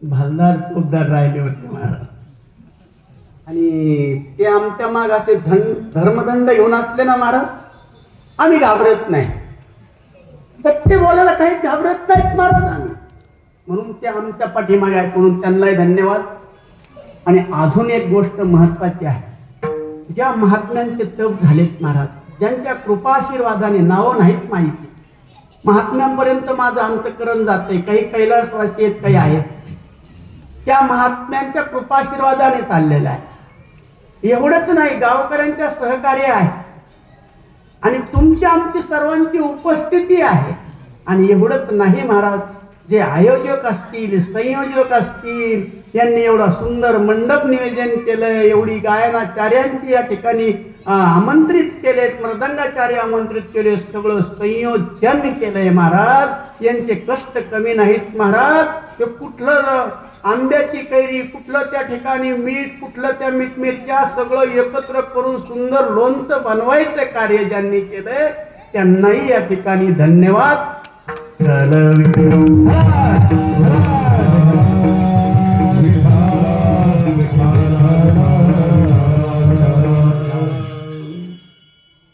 भालदार चौकदार राहिले होते महाराज. आणि ते आमच्या माग असे धर्मदंड घेऊन असले ना महाराज, आम्ही घाबरत नाही. सत्य बोलायला काही घाबरत नाहीत महाराज आम्ही. म्हणून ते आमच्या पाठीमागे आहेत, म्हणून त्यांनाही धन्यवाद. आणि अजून एक गोष्ट महत्वाची आहे, ज्या महात्म्यांचे तप झालेत महाराज, ज्यांच्या कृपाशीर्वादाने, नावं नाहीत माहिती, महात्म्यांपर्यंत माझं अंतःकरण जाते. काही कैलासवासी आहेत, काही आहेत, त्या महात्म्यांच्या कृपाशीर्वादाने चाललेलं आहे. एवढंच नाही, गावकऱ्यांच्या सहकार्य आहे आणि तुमची आमची सर्वांची उपस्थिती आहे. आणि एवढंच नाही महाराज, जे आयोजक असतील, संयोजक असतील, यांनी एवढा सुंदर मंडप नियोजन केलंय, एवढी गायनाचार्यांची या ठिकाणी आमंत्रित केलेत, मृदंगाचार्य आमंत्रित केले, सगळं संयोजन केलंय महाराज. यांचे कष्ट कमी नाहीत महाराज. ते कुठलं आंब्याची कैरी, कुठलं त्या ठिकाणी मीठ, कुठलं त्या मीठ मिरच्या सगळं एकत्र करून सुंदर लोणचं बनवायचं कार्य ज्यांनी केलंय, त्यांनाही या ठिकाणी धन्यवाद.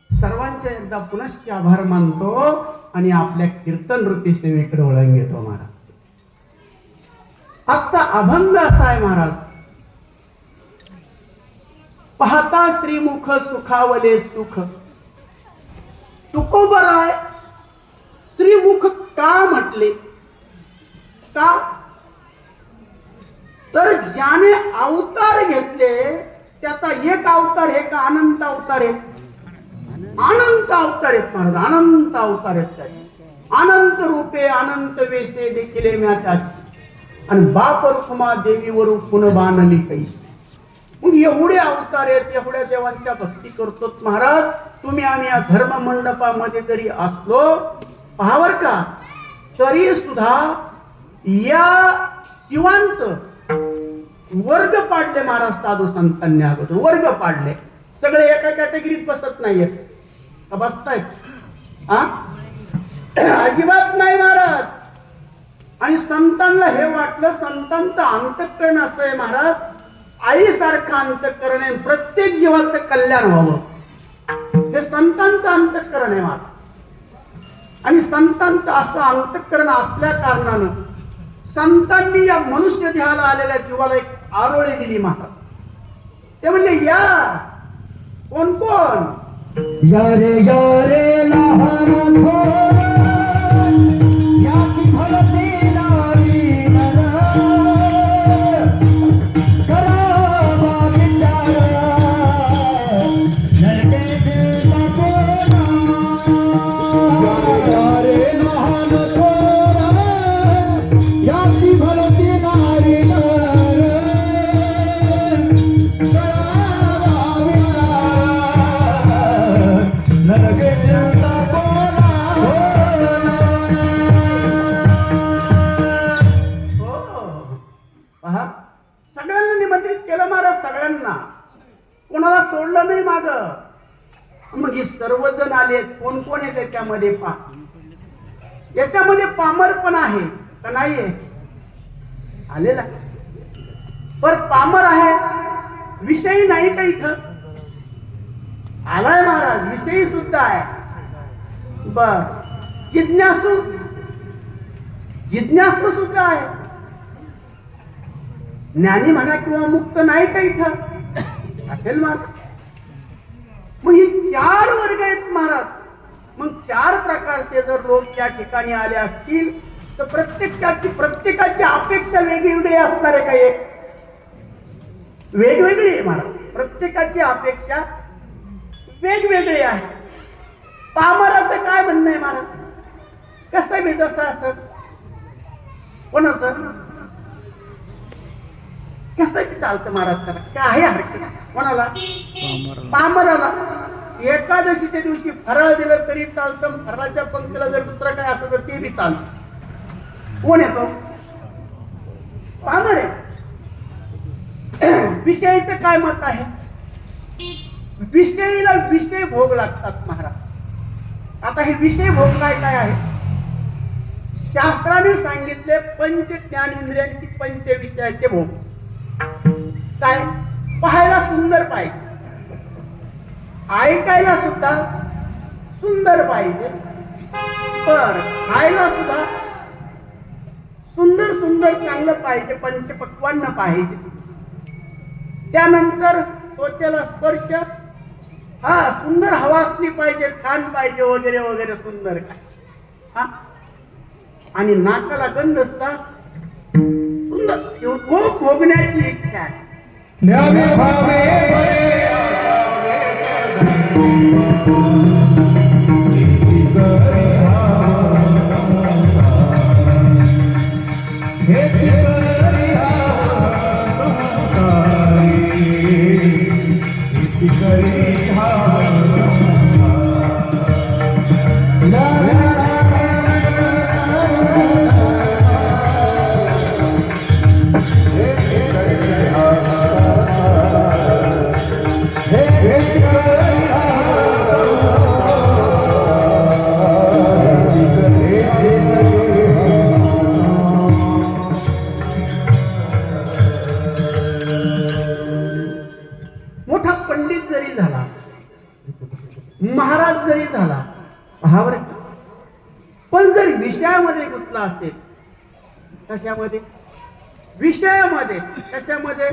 सर्वांचे एकदा पुनश्च आभार मानतो आणि आपल्या कीर्तन रूपी सेवेकडे वळण घेतो महाराज. आजचा अभंग असा आहे महाराज, पाहता श्रीमुख सुखावले सुख. तुकोबराय श्रीमुख का म्हटले? का तर ज्याने अवतार घेतले त्याचा एक अवतार हे का अनंत अवतार आहे? अनंत अवतार आहेत महाराज, अनंत अवतार आहेत. अनंत रूपे अनंत वेशे देखील म्याच्याची, आणि बाप रुक्मा देवीवर पुन बाणली कैसी. मग एवढे अवतार आहेत, एवढ्या देवांच्या भक्ती करतो महाराज. तुम्ही आम्ही या धर्म मंडपामध्ये जरी असलो पाहावर का, तरी सुद्धा या शिवांचं वर्ग पाडले महाराज. साधू संतांनी अगोदर वर्ग पाडले. सगळे एका कॅटेगरीत बसत नाहीयेत का? बसतायत? अजिबात नाही महाराज. आणि संतांना हे वाटलं, संतांचं अंतःकरण असं आहे महाराज, आईसारखं अंतःकरण आहे, प्रत्येक जीवाचं कल्याण व्हावं, हे संतांचं अंतःकरण आहे महाराज. आणि संतांचं असं अंतःकरण असल्या कारणानं संतांनी या मनुष्य देहाला आलेल्या जीवाला एक आरोळी दिली महाराज. ते म्हणले, या कोण कोण? या रे लहान थोर, या की भरती सगळ्यांना निमंत्रित केलं महाराज, सगळ्यांना, कोणाला सोडलं नाही माग. मग हे सर्वजण आले. कोण कोण आहे त्याच्यामध्ये? याच्यामध्ये पामर पण आहे का नाहीये? आलेला पर पामर आहे, विषयी नाही का इथं? आलाय महाराज, विषयी सुद्धा आहे. बर, जिज्ञासू सुद्धा आहे. ज्ञानी म्हणा किंवा मुक्त नाही का इथं? असेल महाराज. मग ही 4 वर्ग आहेत महाराज. मग 4 प्रकारचे जर लोक त्या ठिकाणी आले असतील तर प्रत्येकाची अपेक्षा वेगवेगळी असणार आहे का? एक वेगवेगळी आहे महाराज. प्रत्येकाची अपेक्षा वेगवेगळी आहे. पामराचं काय म्हणणं आहे महाराज? कसं बी जसं असं कोणाचं कसं की चालतं महाराज? करा काय आहे हरकत कोणाला? पामराला. एकादशीच्या दिवशी फराळ दिलं तरी चालतं, फराळाच्या पंक्तीला जर दुसरं काय असतं तर ते बी चालतं. कोण येतो? पामर आहे. विषयीचं काय मत आहे? विषयीला विषय भोग लागतात महाराज. आता हे विषय भोग काय काय आहे? शास्त्राने सांगितले पंच ज्ञानेंद्रियांची पंच विषयाचे भोग. काय? पाहायला सुंदर पाहिजे, ऐकायला सुद्धा सुंदर पाहिजे, तर खायला सुद्धा सुंदर सुंदर चांगलं पाहिजे, पंचपक्वान्न पाहिजे. त्यानंतर त्वचेला स्पर्श, हा सुंदर हवा असली पाहिजे, छान पाहिजे वगैरे वगैरे सुंदर काय. हा आणि नाकाला गंध असतात, सुंदर खूप भोगण्याची इच्छा आहे. न्यावे भावे मोठा पंडित जरी झाला, महाराज जरी झाला, पहावर, पण जर विषयामध्ये गुंतला असेल, कशामध्ये? विषयामध्ये. कशामध्ये?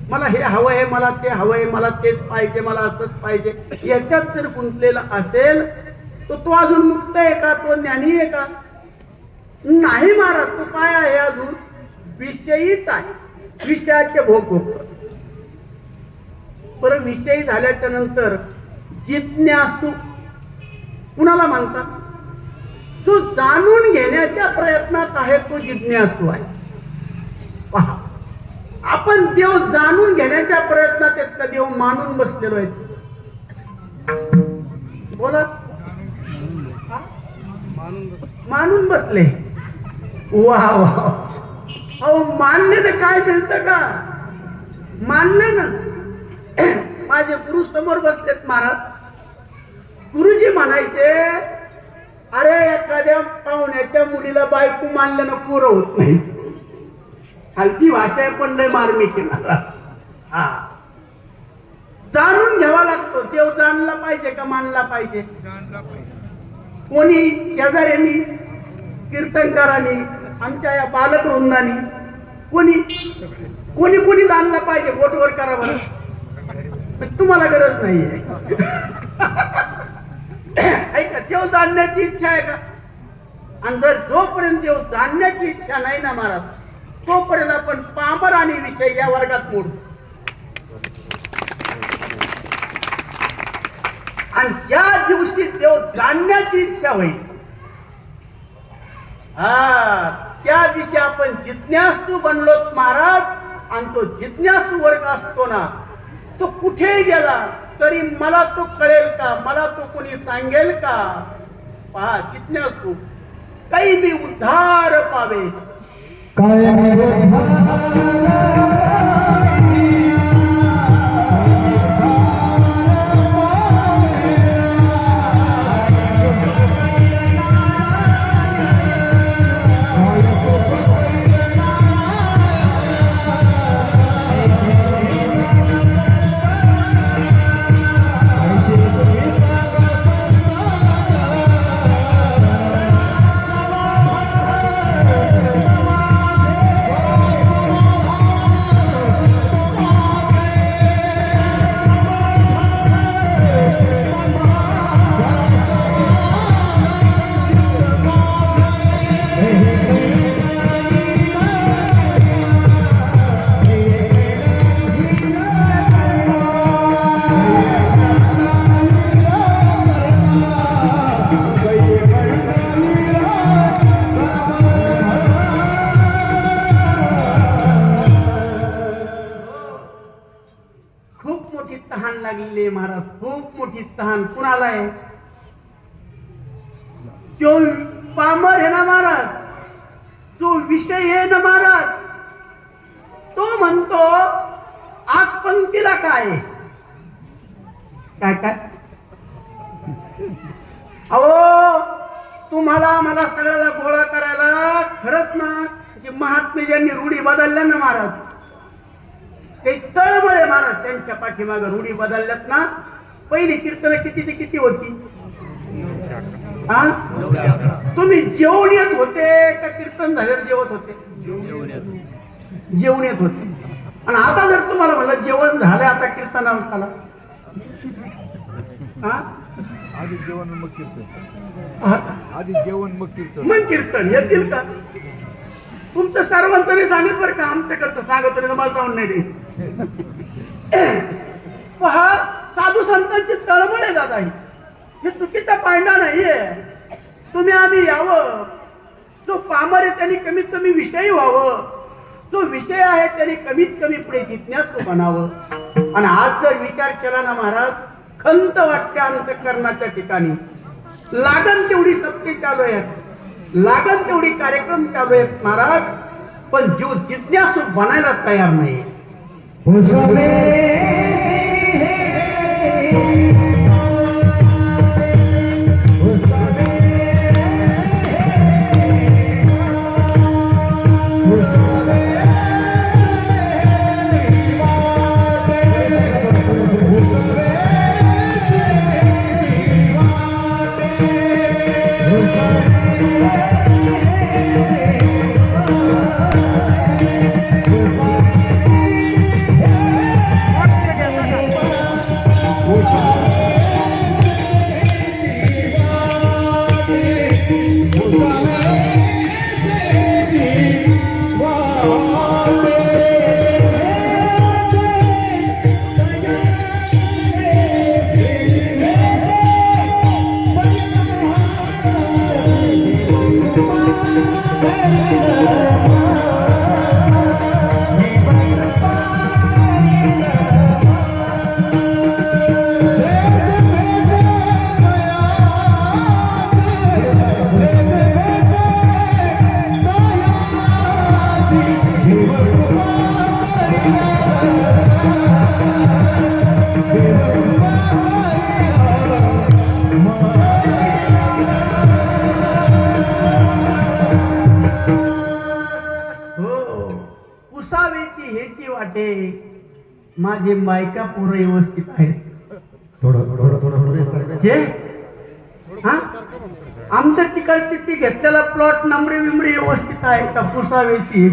मला हे हवंय, मला ते हवंय, मला तेच पाहिजे, मला असंच पाहिजे, याच्यात जर गुंतलेला असेल तर तो अजून मुक्त आहे का? तो ज्ञानी आहे का? नाही महाराज, तो काय आहे? अजून विषयीच आहे, विषयाचे भोग भोगतो. पर विषयी झाल्याच्या नंतर जिज्ञासू कुणाला म्हणतात? जो जाणून घेण्याच्या प्रयत्नात आहे तो जिज्ञासू आहे. पहा, आपण देव जाणून घेण्याच्या प्रयत्नात आहेत का देव मानून बसलेलो आहे? बोला. मानून बसले. वा वा. अहो, मानलेलं काय मिळतं का? मानले ना. माझे गुरु समोर बसलेत महाराज. गुरुजी म्हणायचे, अरे एखाद्या पाहुण्याच्या मुलीला बायको मानल्यानं पोरं होत नाही. खालची भाषा आहे पण लय मार्मिक आहे. हा, जाणून घ्यावा लागतो. देव जाणला पाहिजे का मानला पाहिजे? कोणी शेजाऱ्यांनी, कीर्तनकारांनी, आमच्या या बालक वृंदानी, कोणी कोणी कोणी जाणला पाहिजे? बोटवर करा बरं. तुम्हाला गरज नाहीये. ऐका, देव जाणण्याची इच्छा आहे का? आणि जर जोपर्यंत देव जाणण्याची इच्छा नाही ना महाराज, तोपर्यंत आपण पामर आणि विषय या वर्गात मोडतो. आणि ज्या दिवशी देव जाणण्याची इच्छा होईल, हा, त्या दिवशी आपण जिज्ञासू बनलोत महाराज. आणि तो जिज्ञासू वर्ग असतो ना, तो कुठेही गेला तरी मला तो कळेल का, मला तो कोणी सांगेल का? पहा, जिज्ञासू काही बी उद्धार पावे. तहान कुणाला आहे? जो पामर आहे ना महाराज, जो विषय आहे ना महाराज, तो म्हणतो आज पंक्तीला काय आहे? काय काय? अहो तुम्हाला मला सगळ्याला गोळा करायला खरंच ना जे महात्मे ज्यांनी रूढी बदलल्या ना महाराज, ते तळमळे महाराज त्यांच्या पाठीमागे रूढी बदलल्यात ना. पहिली कीर्तन किती ते किती होती? हा, तुम्ही जेवण येत होते का कीर्तन झाल्यावर जेवत होते? जेवण येत होते. आणि आता जर तुम्हाला म्हणलं जेवण झालं आता कीर्तनाला चला, हा, आधी जेवण मग कीर्तन, हा? आधी जेवण मग कीर्तन. मग कीर्तन येतील का? तुमचं सर्वांतरी सांगित बरं का, आमच्याकडचं सांगत तरी मला जाऊन नाही दे. पहा साधू संतांची तळमळ आहे दादा, हे चुकीचा पायंडा नाहीये. तुम्ही आम्ही यावं, जो पामर आहे त्यांनी कमीत कमी विषयी व्हावं, जो विषय आहे त्याने कमीत कमी पुढे जिज्ञासू बनावं. आणि आज जर विचार केला ना महाराज, खंत वाटते अंतःकरणाच्या ठिकाणी. लागण तेवढी सत्य चालू आहेत, लागण तेवढी कार्यक्रम चालू आहेत महाराज, पण जीव जिज्ञासू बनायला तयार नाही. माझे मायका पोरं व्यवस्थित आहेत. हे हा, आमच्या तिकडची ती घेतलेला प्लॉट नंबरे बिंबरे व्यवस्थित आहे का? पुसावेची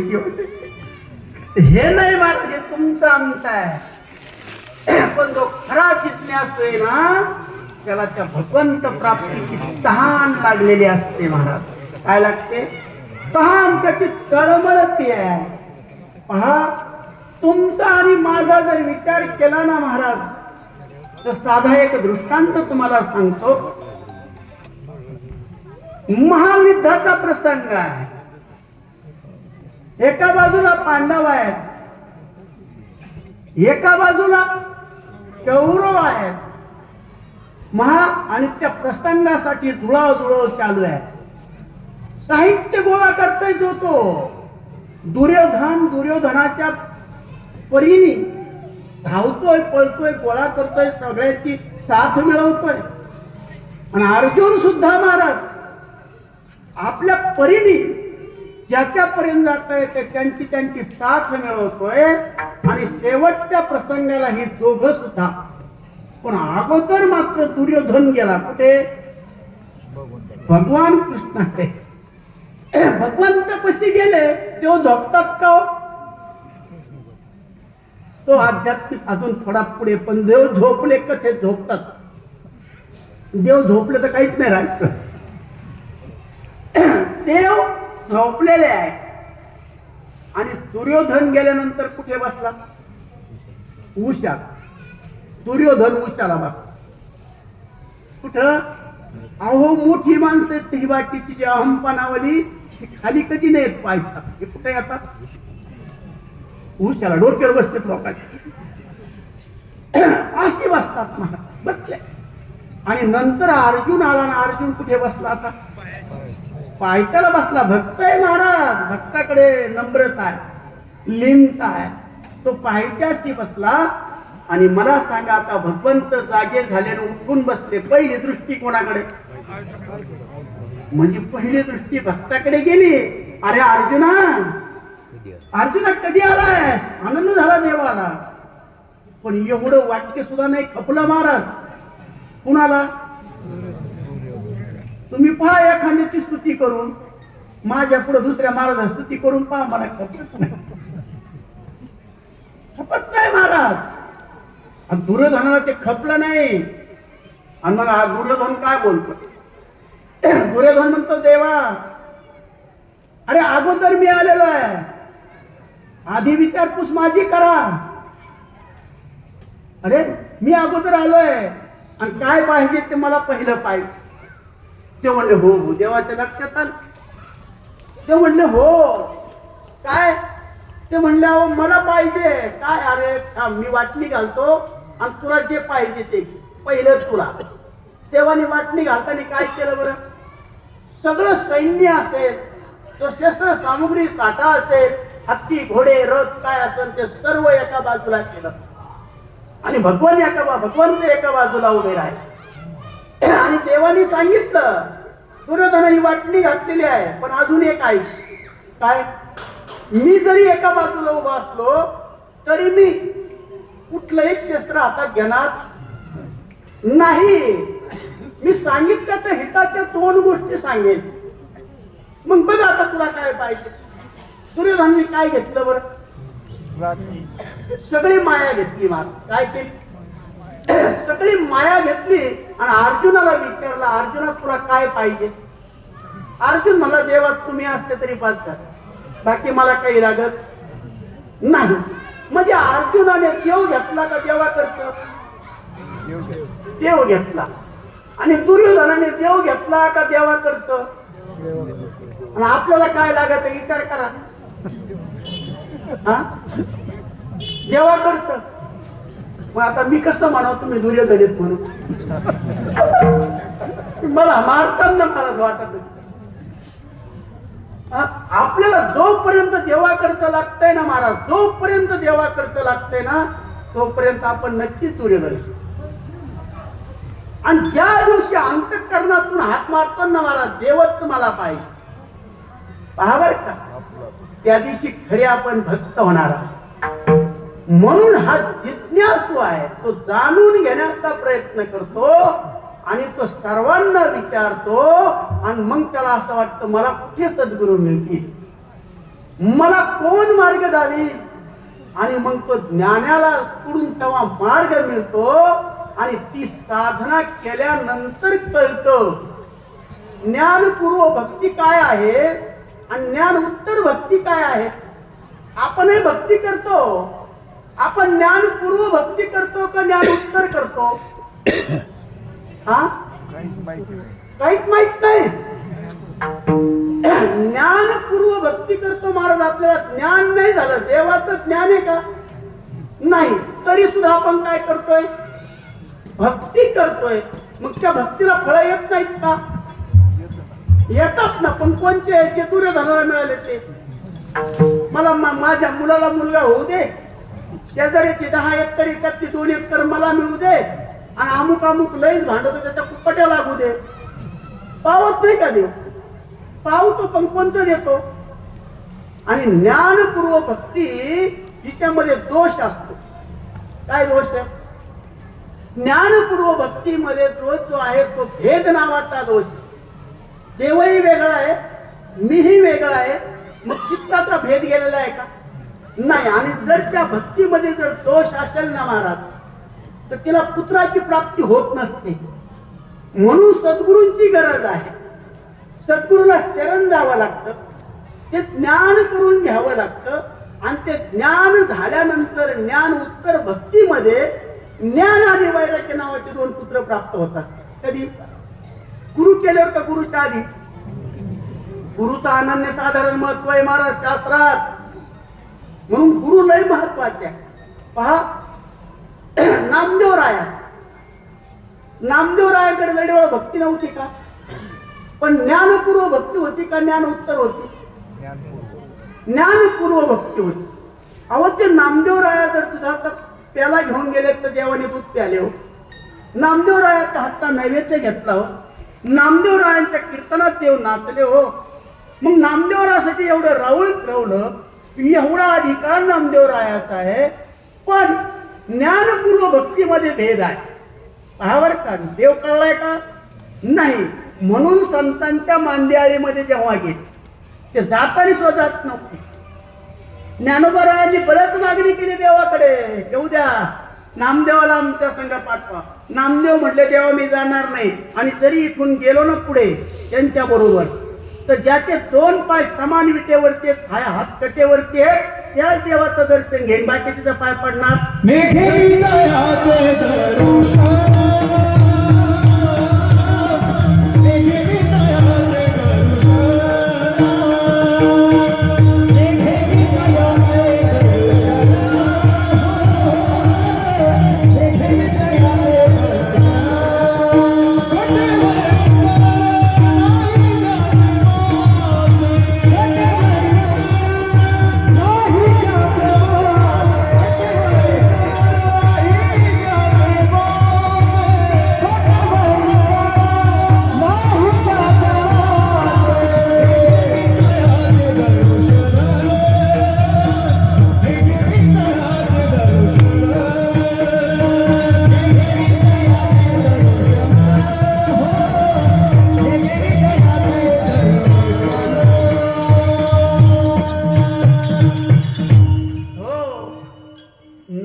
हे नाही महाराज, हे तुमचं आमचं आहे. पण जो खरा जिज्ञासू आहे ना, त्याला त्या भगवंत प्राप्तीची तहान लागलेली असते महाराज. काय लागते? तहान, त्याची तळमळती आहे. पहा, तुमचा आणि माझा जर विचार केला ना महाराज, तर साधा एक दृष्टांत तुम्हाला सांगतो. महायुद्धाचा प्रसंग आहे. एका बाजूला पांडव आहेत, एका बाजूला कौरव आहेत. आणि त्या प्रसंगासाठी जुळाजुळव चालू आहे. साहित्य गोळा करतोय जो तो दुर्योधनाच्या परीने धावतोय, पळतोय, गोळा करतोय, सगळ्याची साथ मिळवतोय. आणि अर्जुन सुद्धा महाराज आपल्या परीने ज्याच्यापर्यंत जात येते त्यांची साथ मिळवतोय. आणि शेवटच्या प्रसंगाला ही दोघं सुद्धा. पण अगोदर मात्र दुर्योधन गेला कुठे? भगवान कृष्णाकडे. भगवंत कशी गेले? तो झोपतात का? तो आध्यात्मिक अजून थोडा पुढे. पण देव झोपले कसे झोपतात? देव झोपले तर काहीच नाही राहायचं. देव झोपलेले आहे. आणि दुर्योधन गेल्यानंतर कुठे बसला? उशात. दुर्योधन उशाला बसला. कुठं? अहो मोठी माणसं आहेत ही बाकीची जी अहंपणावली खाली कधी नाही येत पायतात. हे कुठे येतात? उशाला. डोक्यावर बसतात लोकांचे. अशी बसतात महाराज. बसले आणि नंतर अर्जुन आला ना, अर्जुन कुठे बसला आता? पायथ्याला बसला. भक्त आहे महाराज, भक्ताकडे नम्रता आहे, लीनता आहे. तो पायथ्याशी बसला आणि मला सांगा आता, भगवंत जागे झाले उठून बसले. पहिली दृष्टी कोणाकडे? म्हणजे पहिली दृष्टी भक्ताकडे गेली. अरे अर्जुना, अर्जुना कधी आलायस? आनंद झाला देवाला. पण एवढं वाक्य सुद्धा नाही खपलं महाराज. कुणाला? तुम्ही पहा एखाद्याची स्तुती करून, माझ्या पुढे दुसऱ्या महाराज स्तुती करून पहा, मला खपत नाही. खपत नाही महाराज. आणि दुर्योधनाला ते खपलं नाही. आणि मग हा दुर्योधन काय बोलतो? दुर्योधन म्हणतो, देवा अरे अगोदर मी आलेलो आहे, आधी विचारपूस माझी करा. अरे मी अगोदर आलोय आणि काय पाहिजे ते मला पहिलं पाहिजे. ते म्हणले हो हो. देवाच्या लक्षात आलं. ते म्हणले हो काय? ते म्हणले अहो मला पाहिजे काय. अरे थांब, मी वाटणी घालतो आणि तुला जे पाहिजे ते पहिलं तुला. तेव्हानी वाटणी घालताना काय केलं बरं? सगळं सैन्य असेल, तो शस्त्र सामुग्री साठा असेल, हत्ती घोडे रथ काय असेल ते सर्व एका बाजूला केलं आणि भगवंत एका बाजूला उभे राहिले. आणि देवानी सांगितलं, दुर्योधन ही वाटणी घातलेली आहे, पण अजून एक आहे. काय? मी जरी एका बाजूला उभा असलो तरी मी कुठलं एक शस्त्र हातात घेणार नाही. मी सांगितलं तर हिताच्या दोन गोष्टी सांगेन. मग बघ आता तुला काय पाहिजे. दुर्योधनांनी काय घेतलं बरं? सगळी माया घेतली. महाराज काय केली? सगळी माया घेतली आणि अर्जुनाला विचारला, अर्जुना तुला काय पाहिजे? अर्जुन मला देवा तुम्ही असते तरी पाच झालं, बाकी मला काही लागत नाही. म्हणजे अर्जुनाने देव घेतला का देवाकडचं? देव घेतला. आणि दुर्योधनाने देव घेतला का देवाकडचं? आणि आपल्याला काय लागत आहे विचार करा. हा, देवाकडचं. मग आता मी कसं म्हणावं तुम्ही दुर्योधनीत म्हणून? मला मारताना मला वाटत. आपल्याला जोपर्यंत देवाकडचं लागतंय ना महाराज, जोपर्यंत देवाकडचं लागतंय ना तोपर्यंत आपण नक्कीच दुर्योधन. आणि ज्या दिवशी अंतःकरणातून हात मारतो ना महाराज, देवच मला पाहिजे पहा बर का, त्या दिवशी खरे आपण भक्त होणार. म्हणून हा जिज्ञासू आहे, तो जाणून घेण्याचा प्रयत्न करतो आणि तो सर्वांना विचारतो. आणि मग त्याला असं वाटतं मला कुठे सद्गुरू मिळतील, मला कोण मार्ग दावी. आणि मग तो ज्ञानाला पुढून तेव्हा मार्ग मिळतो. आणि ती साधना केल्यानंतर कळतं ज्ञानपूर्व भक्ती काय आहे आणि ज्ञान उत्तर भक्ती काय आहे. आपणही भक्ती करतो, आपण ज्ञानपूर्व भक्ती करतो का ज्ञान उत्तर करतो? हा, काहीच माहित नाही. ज्ञानपूर्व भक्ती करतो महाराज, आपल्याला ज्ञान नाही झालं, देवाचं ज्ञान आहे का? नाही, तरी सुद्धा आपण काय करतोय? भक्ती करतोय. मग त्या भक्तीला फळ येत नाहीत का? येतात ना. पण कोणते? जे दुर्योधनाला मिळाले ते. मला माझ्या मुलाला मुलगा होऊ दे, शेजाऱ्याची 10 एकर त्यातली 2 एकर मला मिळू दे, आणि अमुक अमुक लईच भांडतो त्याच्या कुपट्या लागू दे. पावत नाही का देव? पावतो, पण कोणतं देतो? आणि ज्ञानपूर्व भक्ती हिच्यामध्ये दोष असतो. काय दोष आहे? ज्ञानपूर्व भक्तीमध्ये दोष जो आहे तो भेद नावाचा दोष. देवही वेगळा आहे, मीही वेगळा आहे. मग चित्ताचा भेद गेलेला आहे का? नाही. आणि जर त्या भक्तीमध्ये जर दोष असेल ना महाराज, तर तिला पुत्राची प्राप्ती होत नसते. म्हणून सद्गुरूंची गरज आहे. सद्गुरूला शरण जावं लागतं, ते ज्ञान करून घ्यावं लागतं. आणि ते ज्ञान झाल्यानंतर ज्ञान उत्तर भक्तीमध्ये ज्ञान आणि वैराग्य नावाचे 2 पुत्र प्राप्त होतात. कधी? गुरु केल्यावर का गुरुच्या आधी? गुरुचं अनन्य साधारण महत्व आहे महाराज शास्त्रात. म्हणून गुरु लय महत्वाचे आहे. पहा, नामदेव राया नामदेवरायाकडे जवळ भक्ती नव्हती का? पण ज्ञानपूर्व भक्ती होती का ज्ञानोत्तर होती? ज्ञानपूर्व. ज्ञानपूर्व भक्ती होती. अहो ते नामदेवराया जर दुधाचा प्याला घेऊन गेले तर देवाने दूध प्याले हो. नामदेवरायाचा हातचा नैवेद्य घेतला हो. नामदेवरायांच्या कीर्तनात देव नाचले हो. मग नामदेवरायासाठी एवढं राऊळीत रावलं, एवढा अधिकार नामदेवरायाचा आहे. पण ज्ञानपूर्व भक्तीमध्ये भेद आहे. पाहावर का देव कळलाय का? नाही. म्हणून संतांच्या मांदियाळीमध्ये जेव्हा गेले ते जाताना सुद्धा जात नव्हते. ज्ञानोबारायांनी बरंच मागणी केली देवाकडे, येऊ द्या नामदेवाला आमच्या संघ पाठवा. नामदेव म्हटले देवा मी जाणार नाही. आणि जरी इथून गेलो ना पुढे त्यांच्या बरोबर, तर ज्याचे दोन पाय समान विटेवरती हात कटेवरती आहेत त्याच देवाचं दर्शन घेईन, बाकीचे पाय पडणार.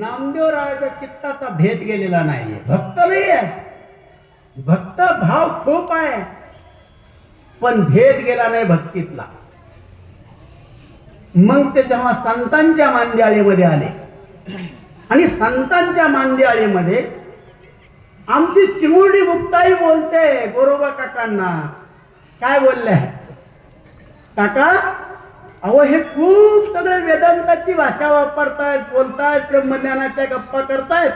नामदेवरायाच्या चित्ताचा भेद गेलेला नाहीये. भक्त नाहीये, भक्त भाव खूप आहे, पण भेद गेला नाही भक्तीतला. मग ते जेव्हा संतांच्या मांदियाळीमध्ये आले आणि संतांच्या मांदियाळीमध्ये आमची चिमुरडी मुक्ताई बोलते गोरोबा काकांना. काय बोलल्या? काका अहो हे खूप सगळे वेदांताची भाषा वापरतायत, बोलतायत, ब्रह्मज्ञानाच्या गप्पा करतायत.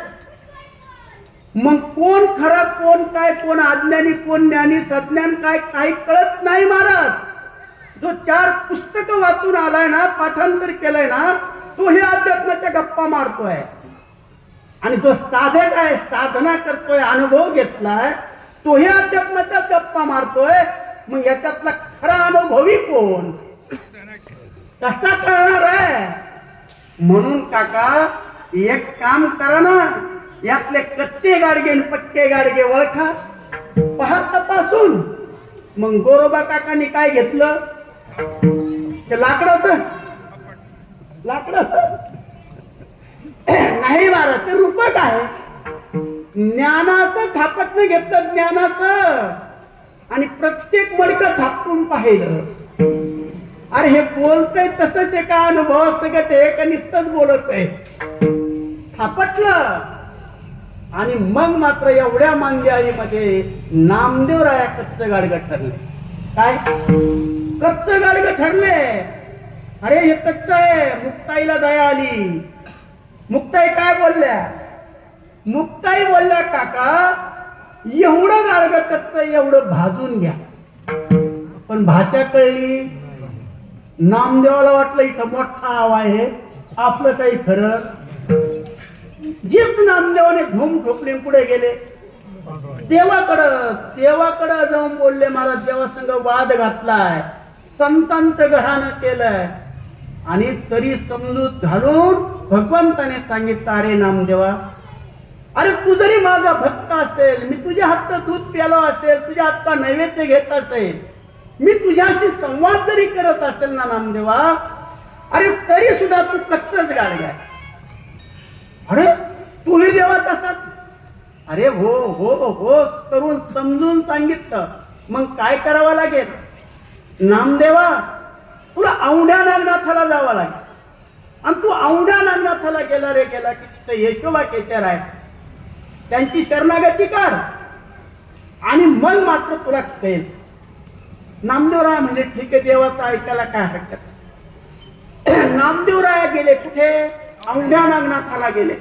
मग कोण खरा कोण काय, कोण अज्ञानी कोण ज्ञानी, सज्ञान काय काही कळत नाही महाराज. जो 4 पुस्तकं वाचून आलाय ना, पाठांतर केलंय ना, तो हे अध्यात्माच्या गप्पा मारतोय. आणि जो साधक आहे, साधना करतोय, अनुभव घेतलाय, तो हे अध्यात्माच्या गप्पा मारतोय. मग याच्यातला खरा अनुभवी कोण, कसा कळणार आहे? म्हणून काका एक काम करा ना, यातले कच्चे गाडगे आणि पक्के गाडगे ओळखा, पहा तपासून. मग गोरोबा काकांनी काय घेतलं? ते लाकडाचं नाही महाराज, ते रूपक आहे. ज्ञानाचं थापटणं घेतलं, ज्ञानाचं. आणि प्रत्येक मडकं थापटून पाहिलं. अरे हे बोलतय तसंच आहे का? अनुभव सगळं आहे का नुसतंच बोलत आहे? थापटलं. आणि मग मात्र एवढ्या मांदियाळीमध्ये नामदेवराया कच्चं गाडगं ठरले. काय कच्चं गाडगं ठरले? अरे हे कच्च आहे. मुक्ताईला दया आली. मुक्ताई काय बोलल्या? मुक्ताई बोलल्या काका एवढं गाडगं कच्च, एवढं भाजून घ्या. पण भाषा कळली. नामदेवाला वाटलं इथं मोठा आवा आहे, आपलं काही खरं. जीच नामदेवाने धूम ठोकले, पुढे गेले देवाकडं जाऊन बोलले महाराज देवासंग वाद घातलाय, संतांचं घराणं केलंय. आणि तरी समजूत घालून भगवंताने सांगितलं, अरे नामदेवा, अरे तू जरी माझा भक्त असेल, मी तुझ्या हातचं दूध प्यालो असेल, तुझ्या हातचा नैवेद्य घेत असेल, मी तुझ्याशी संवाद जरी करत असेल ना नामदेवा, अरे तरी सुद्धा तू कच्चच गाडगा. अरे तूही देवा तसाच? अरे हो हो हो करून समजून सांगितलं. मग काय करावं लागेल? नामदेवा तुला औंढ्या नागनाथाला जावं लागेल. आणि तू औंढ्या नागनाथाला गेला की तिथं यशोबा केचर आहे, त्यांची शरणागती कर आणि मग मात्र तुला कळेल. नामदेवराय म्हणजे ठीक आहे, देवाचं ऐकायला काय हरकत. नामदेवराय गेले कुठे? औंढ्या नागनाथाला गेले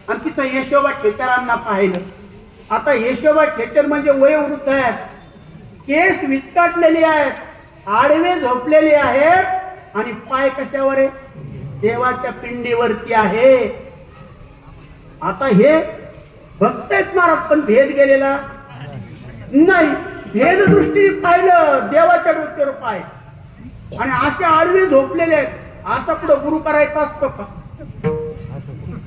आणि तिथं यशोबा केचरांना पाहिलं. आता यशोबा खेटर म्हणजे वयोवृद्ध आहेत, केस विचकाटलेले आहेत, आडवे झोपलेले आहेत आणि पाय कशावर आहे? देवाच्या पिंडीवरती आहे. आता हे बघतायत महाराज, पण भेद गेलेला नाही. भेद दृष्टीने पाहिलं देवाच्या डोक्यावर पाय आणि असे आडवे झोपलेले आहेत. असा पुढं गुरु करायचा असतो का?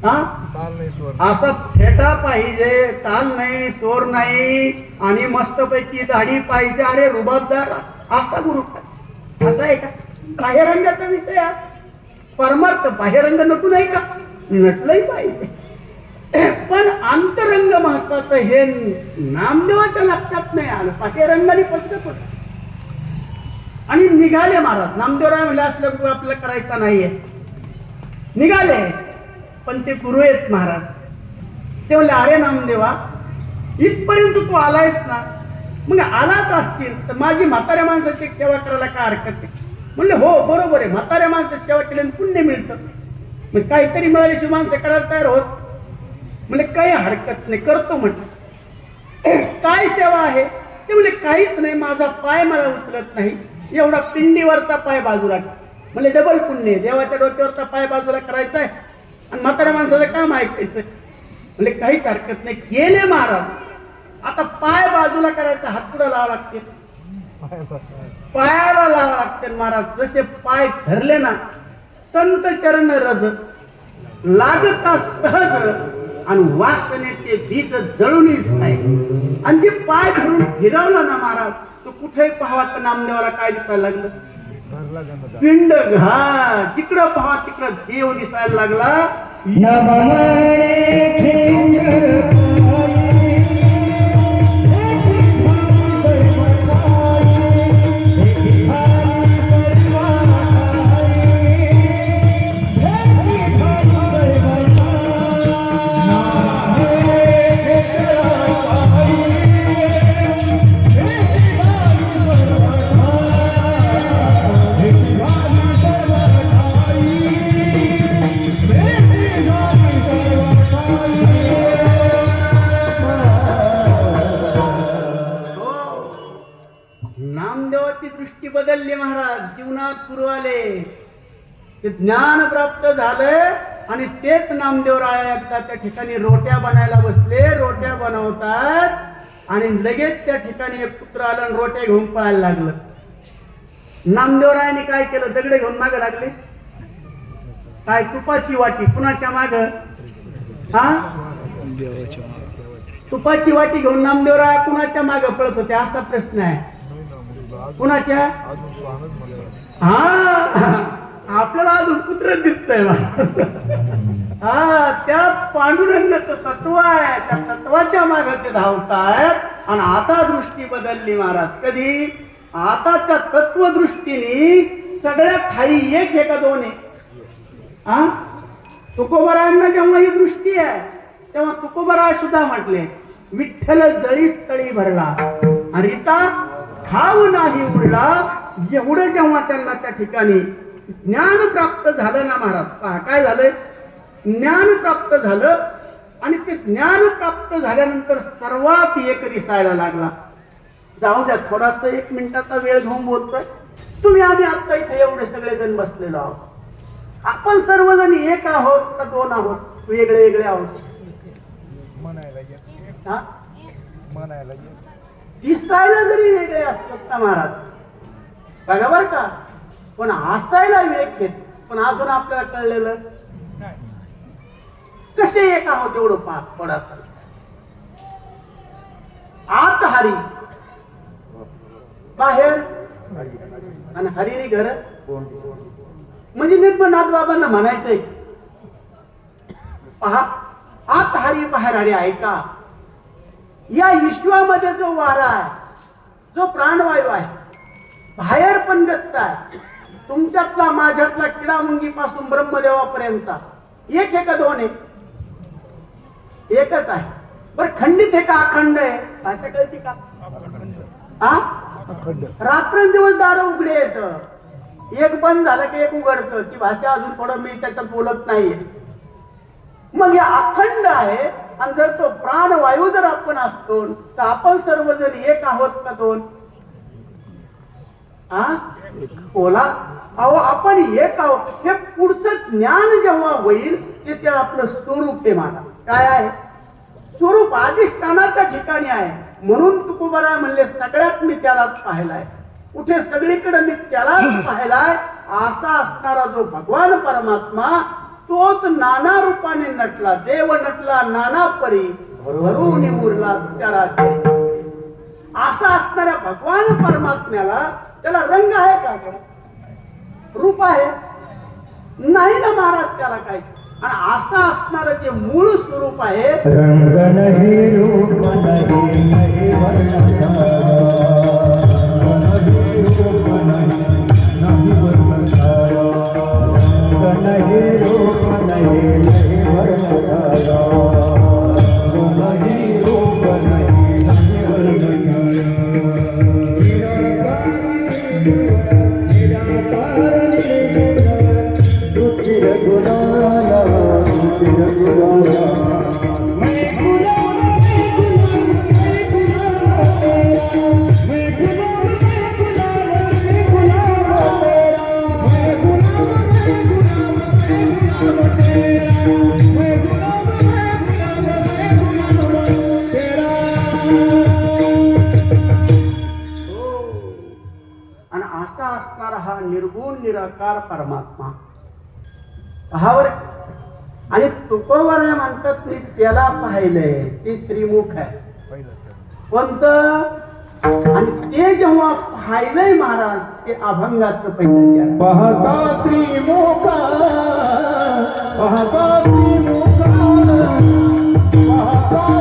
हा, ताल नाही स्वर. असा फेटा पाहिजे, ताल नाही, स्वर नाही आणि मस्तपैकी दाढी पाहिजे. अरे रुबाबदार असा गुरु पाहिजे. असा आहे का? बाह्यरंगाचा विषय आहे. परमार्थ बाह्यरंग नटू नाही का? नटलंही पाहिजे, पण अंतरंग महत्वाचं हे नामदेवाच्या लक्षात नाही आलं. बाह्यरंगाने पटकत होत आणि निघाले महाराज. नामदेवराय म्हणले असलं गुरु आपल्याला करायचा नाहीये. निघाले, पण ते गुरु आहेत महाराज. ते म्हणले अरे नामदेवा, इथपर्यंत तू आलायस ना, मग आलाच असतील तर माझी म्हाताऱ्या माणसाची सेवा करायला काय हरकत आहे? म्हणले हो बरोबर आहे, म्हाताऱ्या माणसाची सेवा केल्याने पुण्य मिळतं. मग काहीतरी मिळाल्याशिवाय माणसं करायला तयार होत. म्हणजे काही हरकत नाही, करतो म्हटलं. काय सेवा आहे? ते म्हणजे काहीच नाही, माझा पाय मला उचलत नाही, एवढा पिंडीवरचा पाय बाजूला टाक. म्हणजे डबल पुण्य, देवाच्या डोक्यावरचा पाय बाजूला करायचा आहे आणि म्हाताऱ्या माणसाचं काम ऐकायचं. म्हणजे काहीच हरकत नाही. गेले महाराज. आता पाय बाजूला करायचा, हात पुढे लावा लागते, पायाला लावा लागते महाराज. जसे पाय धरले ना, संत चरण रज लागता सहज आणि वासनेचे बीज जळूनच आहे. आणि जे पाय धरून फिरवला ना महाराज, तो कुठेही पाहावा तर नामदेवाला काय दिसायला लागलं? घरला गंध. पिंड घा. जिकडं पहा तिकडं देव दिसायला लागला. नामदेवाची दृष्टी बदलली महाराज. जीवनात पुरवाले, ते ज्ञान प्राप्त झालंय आणि तेच नामदेवराय एकदा त्या ठिकाणी रोट्या बनायला बसले. रोट्या बनवतात आणि लगेच त्या ठिकाणी एक पुत्र आलं आणि रोट्या घेऊन पळायला लागलं. नामदेवरायाने काय केलं? दगडे घेऊन मागे लागले. काय? तुपाची वाटी. कुणाच्या माग? हा, तुपाची वाटी घेऊन नामदेवराय कुणाच्या मागे पळत होते? असा प्रश्न आहे. कुणाच्या? अजून स्वानच मला. हा, आपल्याला अजून कुत्र दिसतंय. हा, त्यात पांडुरंगाचं तत्व आहे. त्या तत्वाच्या मागे ते धावतायत आणि आता दृष्टी बदलली महाराज. कधी? आता त्या तत्वदृष्टीने सगळ्या ठाई एक आहे का दोन आहे? हा, तुकोबरायांना जेव्हा ही दृष्टी आहे तेव्हा तुकोबराय सुद्धा म्हटले, विठ्ठल जळीस तळी भरला आणि रीता खाऊ नाही उरला. एवढं जेव्हा त्यांना त्या ठिकाणी ज्ञान प्राप्त झालं ना महाराज, पहा काय झालंय? ज्ञान प्राप्त झालं आणि ते ज्ञान प्राप्त झाल्यानंतर सर्वात एक दिसायला लागला. जाऊ द्या, थोडासा 1 मिनिटाचा वेळ घेऊन बोलतोय. तुम्ही आम्ही आता इथे एवढे सगळे जण बसलेलो आहोत. आपण सर्वजण एक आहोत का दोन आहोत? वेगळे वेगळे आहोत? म्हणायला येत. हा, म्हणायला येत. दिसायला जरी वेगळे असतात ना महाराज, बघा बर का, पण हसायला वेग घेत. पण अजून आपल्याला कळलेलं कसे एक आहोत एवढं पहा. थोडासा आत हरी, बाहेर आणि हरीने घर. म्हणजे निर्मनाथ बाबांना म्हणायचंय, पहा, आत हरी बाहेर हरी. ऐका, या विश्वामध्ये जो वारा आहे, जो प्राणवायू आहे, बाहेर पण गच्च आहे. तुमच्यातला माझ्यातला किडामुंगी पासून ब्रह्मदेवापर्यंत एक आहे का दोन आहे? एकच आहे. बरं, खंडित आहे का अखंड आहे? भाषा कळते का? हा, रात्रंदिवस दार उघडे येत, एक बंद झालं की एक उघडतं. ती भाषा अजून थोडं मी त्याच्यात बोलत नाहीये. मग हे अखंड आहे आणि जर तो प्राणवायू जर आपण असतो तर आपण सर्वजण एक आहोत का दोन? बोला. अहो आपण एक आहोत. हे पुढचं ज्ञान जेव्हा होईल ते आपलं स्वरूप आहे. मला काय आहे स्वरूप? अधिष्ठानाच्या ठिकाणी आहे. म्हणून तुकोबाराय म्हणले सगळ्यात मी त्यालाच पाहिलाय. कुठे? सगळीकडे मी त्यालाच पाहिलाय. असा असणारा जो भगवान परमात्मा तोच नाना रूपाने नटला. देव नटला नाना परी भरून उरला त्याला. असा असणाऱ्या भगवान परमात्म्याला त्याला रंग आहे का? रूप आहे? नाही ना महाराज त्याला काय. आणि असं असणार जे मूळ स्वरूप आहे रंग नाही रूप नाही नाही वर्ण नाही रूप नाही वर्ण नाही रूप नाही नाही वर्ण नाही रूप नाही निर्गुण निराकार परमात्मा पहावर. आणि तुकोबाराय म्हणतात मी त्याला पाहिलंय. ते त्रिमुख आहे. कोणतं? आणि ते जेव्हा पाहिलंय महाराज ते अभंगाचं पहिलं. पाहता श्रीमुख पाहता श्रीमुख पाहता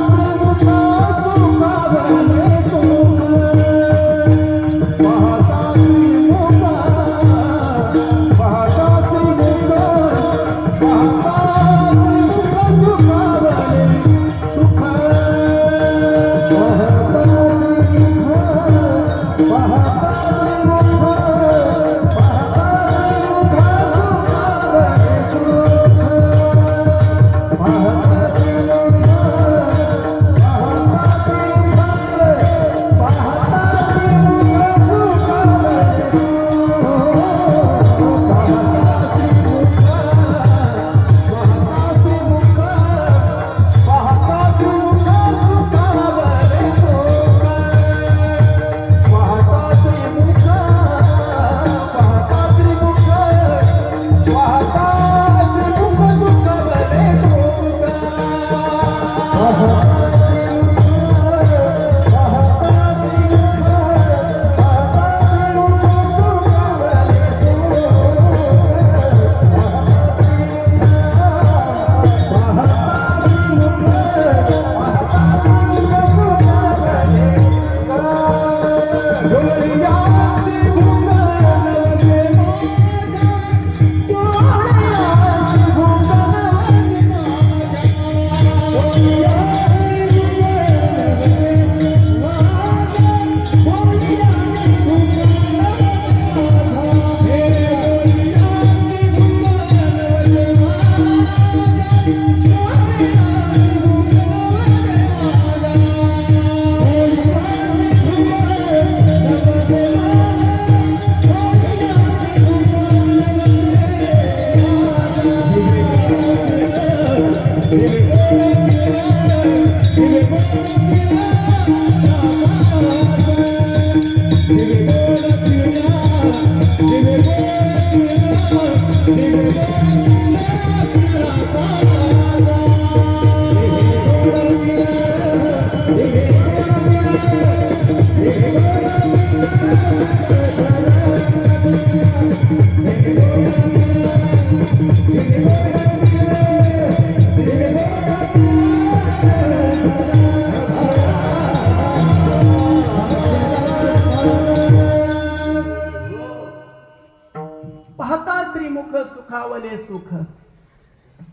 सुखावले सुख.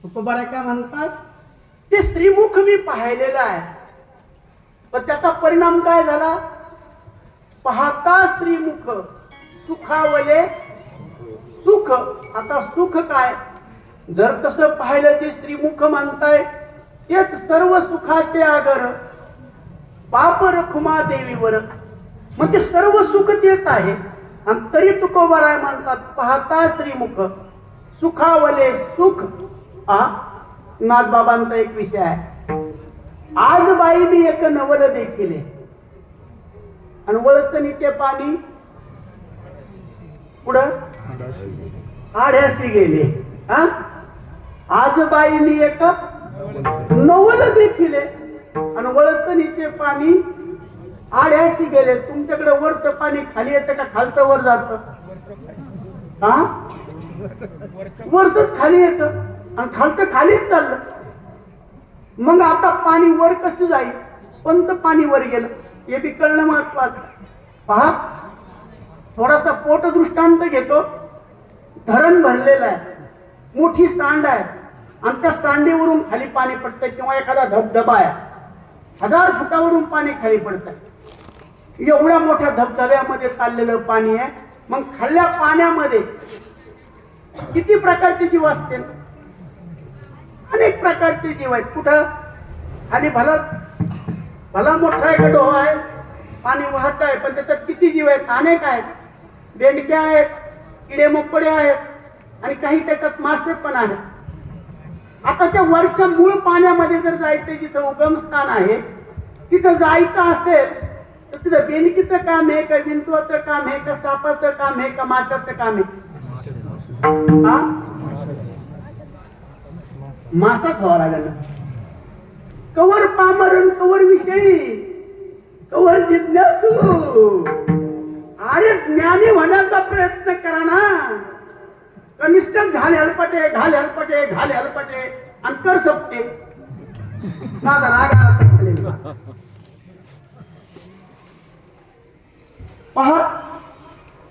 तुकोबाराय काय म्हणतात ते श्रीमुख मी पाहिलेलं आहे. पण त्याचा परिणाम काय झाला? पाहता श्रीमुख सुखावले सुख. आता सुख काय? जर तसं पाहिलं ते श्रीमुख मानताय तेच सर्व सुखाचे आगर पाप रखुमा देवीवर. म्हणजे सर्व सुख तेच आहे आणि तरी तुकोबाराय म्हणतात पाहता श्रीमुख सुखावले सुख. नाथबाबांचा एक विषय आहे. आज बाईनी एक नवल देखील आणि वळतणीचे पाणी पुढं आढ्यासी गेले. आज बाईनी एक नवल देखील आणि वळतणीचे पाणी आढ्यासी गेले. तुमच्याकडे वरचं पाणी खाली येतं का खालचं वर जात? वरच खाली येत आणि खालचं खालीच चाललं. मग आता पाणी वर कसं जाईल? कोणतं पाणी वर गेलं हे बी कळणं महत्वाचं. पहा, थोडासा पोट दृष्टांत घेतो. धरण भरलेलं आहे, मोठी सांड आहे आणि त्या सांडीवरून खाली पाणी पडतंय किंवा एखादा धबधबा आहे, 1000 फुटावरून पाणी खाली पडतंय. एवढ्या मोठ्या धबधब्यामध्ये चाललेलं पाणी आहे. मग खाल्ल्या पाण्यामध्ये किती प्रकारचे जीव असतील? अनेक प्रकारचे जीव आहेत. कुठं खाली भला मोठा एक डोह आहे, पाणी वाहत आहे, पण त्याच्यात किती जीव आहेत? अनेक आहेत. बेंडक्या आहेत, किडे मोकडे आहेत आणि काही त्याच्यात मासे पण आहेत. आता त्या वरच्या मूळ पाण्यामध्ये जर जायचं, जिथं उगमस्थान आहे तिथं जायचं असेल तर तिथं बेंडकीचं काम आहे का विंचवाचं काम आहे का सापाचं काम आहे का माशाचं काम आहे? मासाच व्हावा लागेल. कवर पामरण, कवर विषयी, कवर जिज्ञासू. अरे ज्ञानी होण्याचा प्रयत्न करा ना. कनिष्ठ घाल हेलपटे, घाल हेलपटे, घाल हेलपटे अंतर सोपते. माझा राग आला. पहा,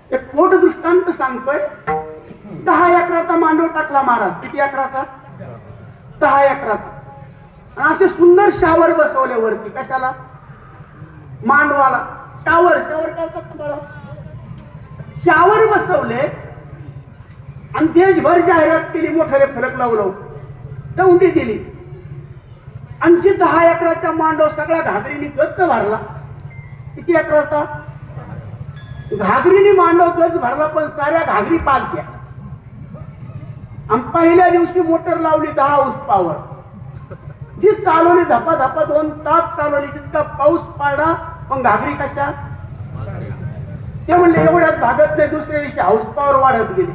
एक पोट दृष्टांत सांगतोय. 10 एकराचा मांडव टाकला महाराज. किती एकराचा? 10 एकराचा. आणि असे सुंदर शावर बसवले वरती. कशाला? मांडवाला. शावर करतात तुम्हाला. शावर बसवले आणि देशभर जाहिरात केली, मोठ्याने फलक लावलं, दौंडी दिली. आणि जी 10 एकराचा मांडव सगळ्या घागरीने गच्च भरला. किती एकराचा? घागरीने मांडव गज भरला, पण साऱ्या घागरी पालत्या. आणि पहिल्या दिवशी मोटर लावली 10 horsepower. जी चालवली धपा 2 तास चालवली. जितका पाऊस पडला पण घागरी कशा? ते म्हणले एवढ्यात भागत नाही. दुसऱ्या दिवशी horsepower वाढत गेली.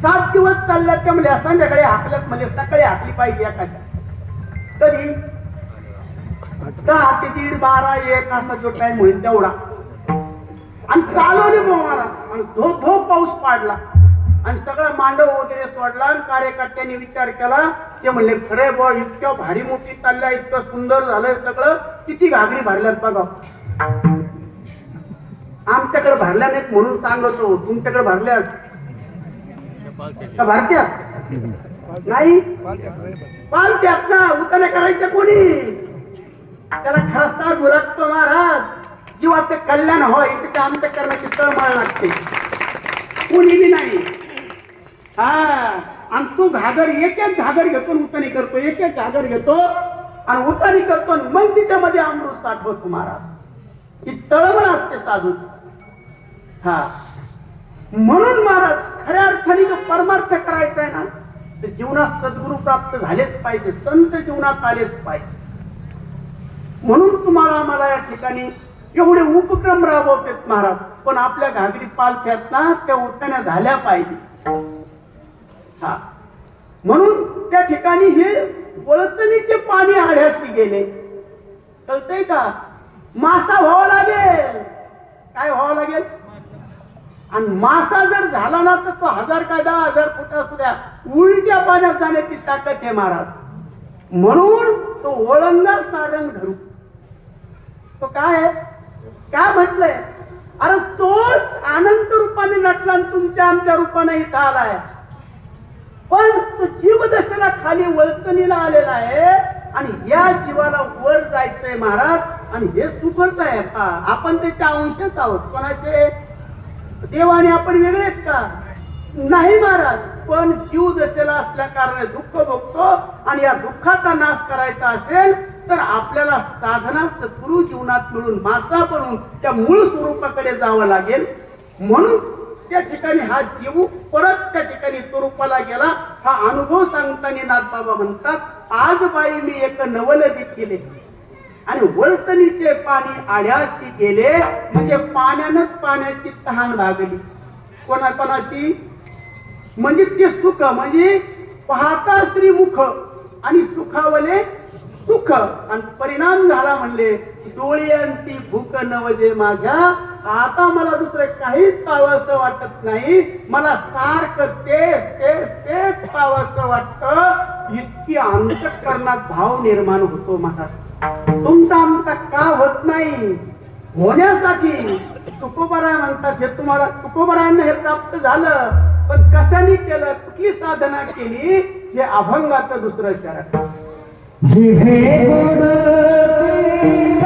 7 दिवस चालल्यात. ते म्हणले संध्याकाळी हाकलत, म्हणजे सकाळी हाकली पाहिजे एखाद्या. कधी 10 ते 1:30, 12, 1 असा जो टाइम होईल तेवढा. आणि चालवली बोमाला आणि धो पाऊस पाडला आणि सगळा मांडव वगैरे सोडला. आणि कार्यकर्त्यांनी विचार केला. ते म्हणले खरे बो, इतक्या भारी मोठी चालल्या, इतकं सुंदर झालंय सगळं, किती घागरी भरल्यात बघा. आमच्याकडे भरल्या नाहीत म्हणून सांगतो. तुमच्याकडे भरल्या भरत्या नाही? पालत्यात ना. उताने करायच्या कोणी? त्याला खरा साथ लागतो महाराज. जीवाचं कल्याण होय तिथे अंतःकरणाची तळमळ लागते. कोणी बी नाही. आणि तू घागर एक घागर घेतो, उतानी करतो, एक घागर घेतो आणि उतानी करतो, मग तिच्यामध्ये अमृत साठवतो महाराज. ही तळमळ असते साधूची. म्हणून महाराज खऱ्या अर्थाने जो परमार्थ करायचा आहे ना, ते जीवनात सद्गुरू प्राप्त झालेच पाहिजे, संत जीवनात आलेच पाहिजे. म्हणून तुम्हाला आम्हाला या ठिकाणी एवढे उपक्रम राबवतात महाराज. पण आपल्या घागरी पालख्यात ना त्या उतान्या झाल्या पाहिजे. म्हणून त्या ठिकाणी हे वळतणीचे पाणी आढ्यासी गेले. कळतंय का? मासा व्हावा लागेल. काय व्हावं लागेल? आणि मासा जर झाला ना तर तो 1000 काय 10,000 फूट असू द्या, उलट्या पाण्यात जाण्याची ताकद आहे महाराज. म्हणून तो ओळंगा सारंग धरू. तो काय म्हटलंय? अरे तोच अनंत रूपाने नटला आणि तुमच्या आमच्या रूपाने इथं आलाय. पण तो जीव दशेला खाली वळतणीला आलेला आहे आणि या जीवाला वर जायचंय महाराज. आणि हे सुखच आहे. आपण त्याच्या अंशच आहोत. कोणाचे? देवाने आपण वेगळे आहेत का? नाही महाराज. पण जीव दशेला असल्या कारणाने दुःख भोगतो आणि या दुःखाचा नाश करायचा असेल तर आपल्याला साधना सद्गुरु जीवनात मिळून मासा बनून त्या मूळ स्वरूपाकडे जावं लागेल. म्हणून त्या ठिकाणी हा जीव परत त्या ठिकाणी स्वरूपाला गेला. हा अनुभव सांगताना नाथबाबा म्हणतात, आज बाई मी एक नवलदी केले आणि वळतणीचे पाणी आढ्याशी गेले. म्हणजे पाण्यानंच पाण्याची तहान भागली. कोणाची? म्हणजे ते सुख, म्हणजे पाहता श्रीमुख आणि सुखावले सुख. आणि परिणाम झाला म्हणले, डोळ्यांची भूक नवजे माझ्या, आता मला दुसरं काहीच पावसं वाटत नाही, मला सारखं तेच तेच तेच पावसं वाटतं. इतकी अंतःकरणात भाव निर्माण होतो महाराज. तुमचा आमचा का होत नाही? होण्यासाठी तुकोबराय म्हणतात, हे तुम्हाला तुकोबरायांना हे प्राप्त झालं, पण कशाने केलं, कुठली साधना केली, हे अभंगाचं दुसरं चरण. जिभे गोड प्रेम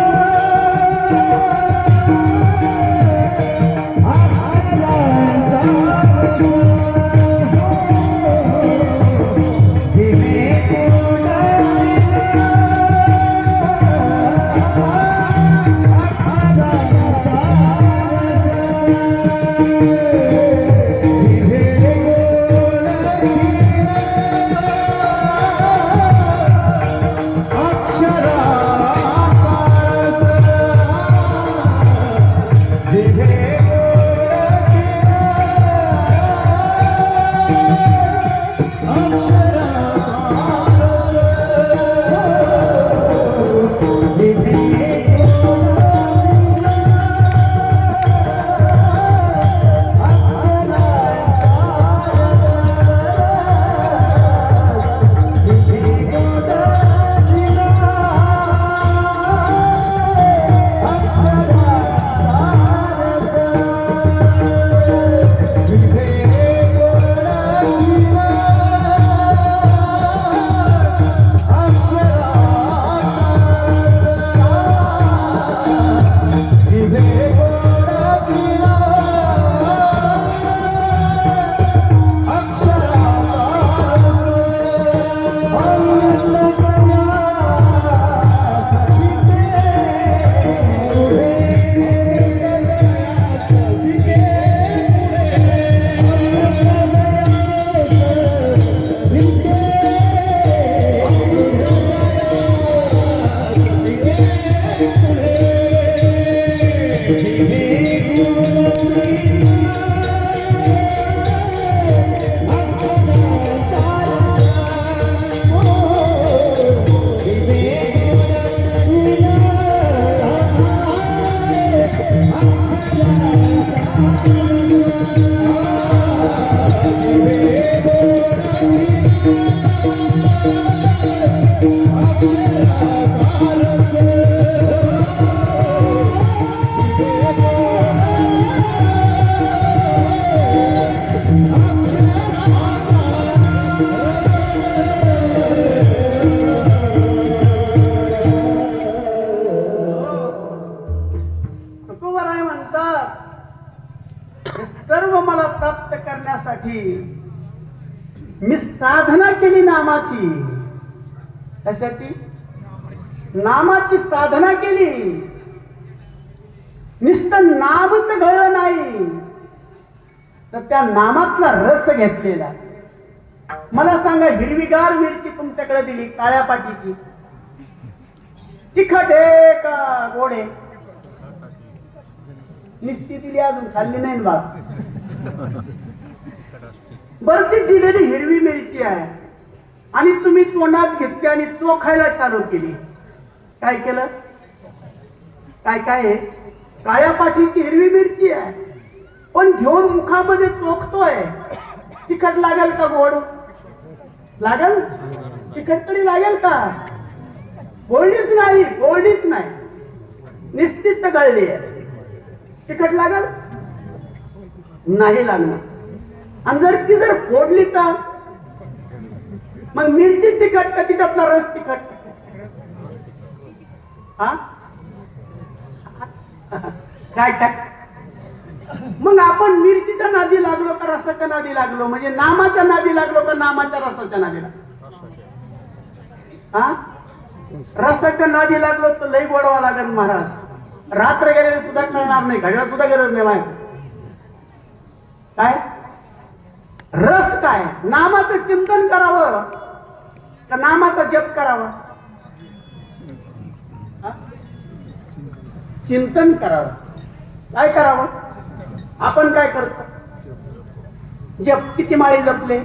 तुकोबराय म्हणतात, हे सर्व मला प्राप्त करण्यासाठी मी साधना केली नामाची. कशाची? नामाची साधना केली. नुसतं नामच घडलं नाही, तर त्या नामातला रस घेतलेला. मला सांगा, हिरवीगार मिरची तुमच्याकडे दिली काळ्या पाटीची, तिखट आहे का गोड आहे? निश्चित दिली, अजून खाल्ली नाही बा. बरं, ती दिलेली हिरवी मिरची आहे आणि तुम्ही तोंडात घेतली आणि चोखायला चालू केली. काय केलं? काय काय आहे? काळ्या पाठीची हिरवी मिरची आहे, पण घेऊन मुखामध्ये चोखतोय. तिखट लागेल का गोड लागेल? तिखट तरी लागेल का? गोडीच नाही, गोडीच नाही, निश्चित गळली आहे. तिखट लागेल? नाही लागणार. आणि जर ती जर फोडली तर मग मिरची तिखट का तिच्यातला रस तिखट? हा काय काय? मग आपण मिरचीच्या नादी लागलो का का रसाच्या नादी लागलो? म्हणजे नामाच्या नादी लागलो का नामाच्या रसाच्या नादी लागलो? हा, रसाच्या नादी लागलो तर लई गोडवा लागेल महाराज. रात्र गेलेले सुद्धा कळणार नाही, घड्याळ सुद्धा गरज नाही माहिती. काय रस? काय नामाचं चिंतन करावं का नामाचा जप करावा? हा? चिंतन करावं. काय करावं? आपण काय करतो? जप. किती माळी जपले?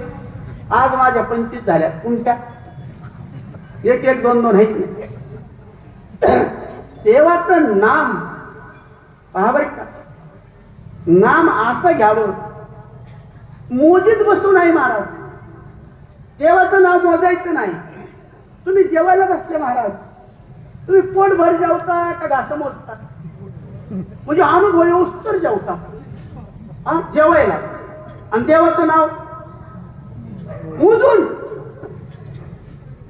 आज माझ्या 25 झाल्या. तुमच्या 1-1, 2-2 आहेत. देवाचं नाम पहा बरं का, नाम असं घ्यावं, मोजीत बसू नाही महाराज. देवाचं नाव मोजायचं नाही. तुम्ही जेवायला बसले महाराज, तुम्ही पोट भर जेवता का घास मोजता? म्हणजे अनुभव येऊस तर जेवता. हा, जेवायला. आणि देवाचं नाव मोजून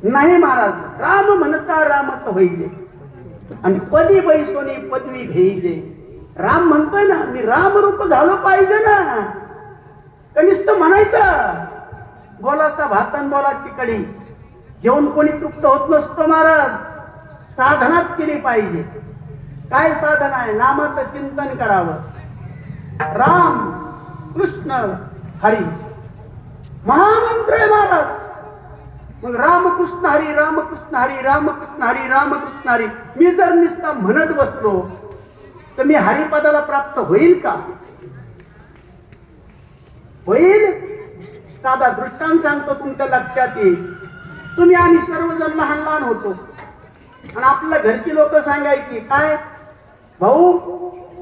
नाही महाराज. राम म्हणता रामच होईले आणि पदी बैसोनी पदवी घेईले. राम म्हणतोय ना, मी रामरूप झालो पाहिजे ना. कनिष्ठ म्हणायचं बोलाचा भात आणि बोलाची कडी. जेवण कोणी तृप्त होत नसतो महाराज. साधनाच केली पाहिजे. काय साधन आहे? नामाचं चिंतन करावं. राम कृष्ण हरी महामंत्र आहे महाराज. मग रामकृष्ण हरी, रामकृष्ण हरी, रामकृष्ण हरी, रामकृष्ण हरी. मी जर नुसता म्हणत बसलो तर मी हरिपदाला प्राप्त होईल का? होईल? साधा दृष्टांत सांगतो, तुमच्या लक्षात येईल. तुम्ही आम्ही सर्वजण लहान लहान होतो आणि आपल्या घरची लोक सांगायची, काय भाऊ,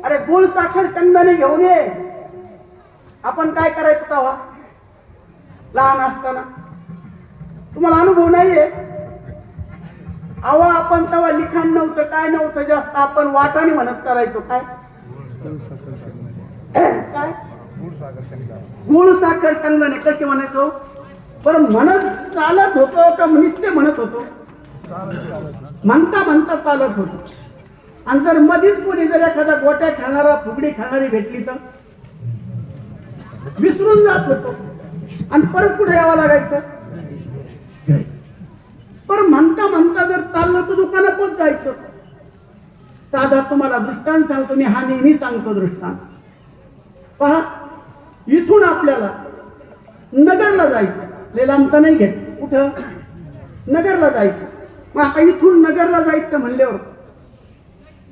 अरे गुळ साखर शेंगदाणे घेऊन ये. आपण काय करायचं तेव्हा लहान असताना? तुम्हाला अनुभव नाहीये? अहो, आपण तेव्हा लिखाण नव्हतं, काय नव्हतं जास्त. आपण वाटाने म्हणत करायचो. काय काय गुळ साखर शेंगदाणे कसे म्हणायचो? बरं, म्हणत चालत होतो का नुसते म्हणत होतो? म्हणता म्हणता चालत होतो. आणि जर मधीच कोणी जर एखादा गोट्या खेळणारा, फुगडी खेळणारी भेटली तर विसरून जात होतो आणि परत कुठे यावं लागायचं? पण म्हणता म्हणता जर चाललं तर दुकानात पोच जायचं. साधा तुम्हाला दृष्टांत सांगतो मी, हा नेहमी सांगतो दृष्टांत. पहा, इथून आपल्याला नगरला जायचं. लय लांबचं नाही घेत. कुठं? नगरला जायचं. मग आता इथून नगरला जायचं म्हणल्यावर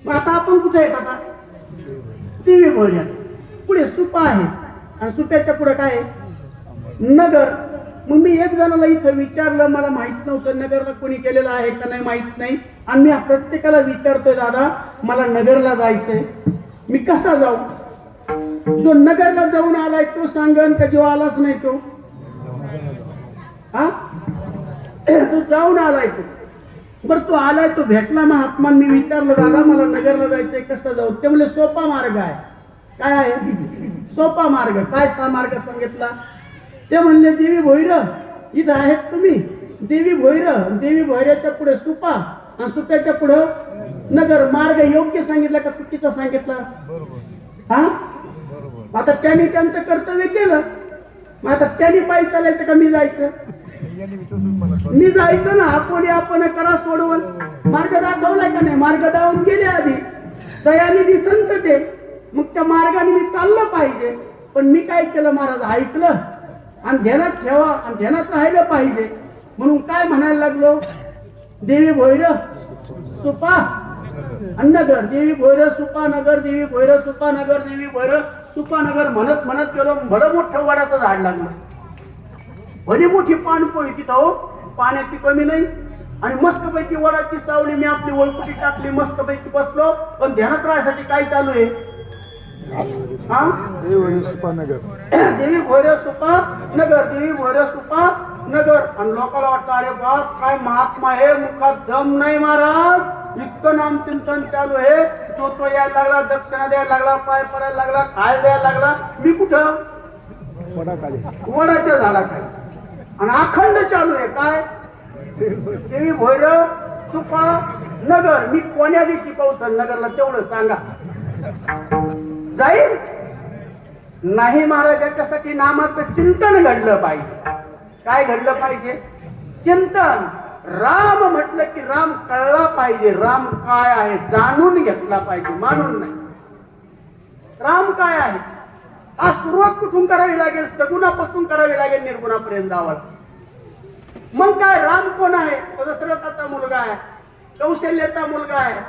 मग आता आपण कुठे येत? आता देवी भोऱ्यात. पुढे सुपा आहे आणि सुप्याच्या पुढे काय आहे? नगर. मग मी एक जणाला इथं विचारलं, मला माहित नव्हतं नगरला कोणी केलेलं आहे का नाही माहित नाही. आणि मी प्रत्येकाला विचारतोय, दादा मला नगरला जायचंय, मी कसा जाऊ? जो नगरला जाऊन आलाय तो सांगन का जो आलाच नाही तो? हा, तो जाऊन आलाय तो. बरं, तो आलाय, तो भेटला महात्मा. मी विचारलं, दादा मला नगरला जायचंय, कसं जाऊ? ते म्हणजे सोपा मार्ग आहे. काय आहे? सोपा मार्ग. काय सा मार्ग सांगितला? ते म्हणले, देवी भोईर इथं आहेत तुम्ही. देवी भोईर, देवी भोयऱ्याच्या पुढे सुपा आणि सुप्याच्या पुढे नगर. मार्ग योग्य सांगितला का चुकीचा सांगितला? हा, आता त्यांनी त्यांचं कर्तव्य केलं. मग आता त्यांनी पायी चालायचं का मी जायचं? मी जायचं ना. आपण करा सोडवून. मार्ग दाखवलाय का नाही? मार्ग दावून गेले आधी. दयानिधी संत ते. मग त्या मार्गाने मी चाललं पाहिजे. पण मी काय केलं महाराज? ऐकलं आणि ध्यानात ठेवा आणि ध्यानात राहिलं पाहिजे. म्हणून काय म्हणायला लागलो? देवी भोईर सुपा आणि नगर. देवी भोईर सुपा नगर, देवी भोईर सुपा नगर, देवी भोईर सुपा नगर म्हणत म्हणत गेलो. भलं मोठं वडाचं झाड लागलं. भली मोठी पाणपोई तिथं. हो, पाण्याची कमी नाही. आणि मस्तपैकी वडाची सावली मी आपली ओळखुटी टाकली, मस्तपैकी बसलो. पण ध्यानात राहण्यासाठी काय चालू आहे? हा, देवी सुपा नगर, देवी भोईर सुपा नगर, देवी भोईर सुपा नगर. आणि लोकांना वाटतं, अरे बाप काय महात्मा आहे, मुखात दम नाही महाराज. इतकं नाम चिंतन चालू आहे. तो यायला लागला, दक्षिणा द्यायला लागला, पाय पडायला लागला, खायला द्यायला लागला. मी कुठं? वडाच्या झाडाखाली. आणि अखंड चालू आहे. काय? देवी भोईर सुपा नगर. मी कोण्या दिवशी पाऊस नगरला तेवढं सांगा. जाईल नाही महाराज, याच्यासाठी नामाचं चिंतन घडलं पाहिजे. काय घडलं पाहिजे? चिंतन. राम म्हटलं की राम कळला पाहिजे. राम काय आहे जाणून घेतला पाहिजे, मानून नाही. राम काय आहे हा सुरुवात कुठून करावी लागेल? सगुणापासून करावी लागेल, निर्गुणापर्यंत जावं. मग काय राम कोण आहे? दशरथाचा मुलगा आहे, कौशल्याचा मुलगा आहे.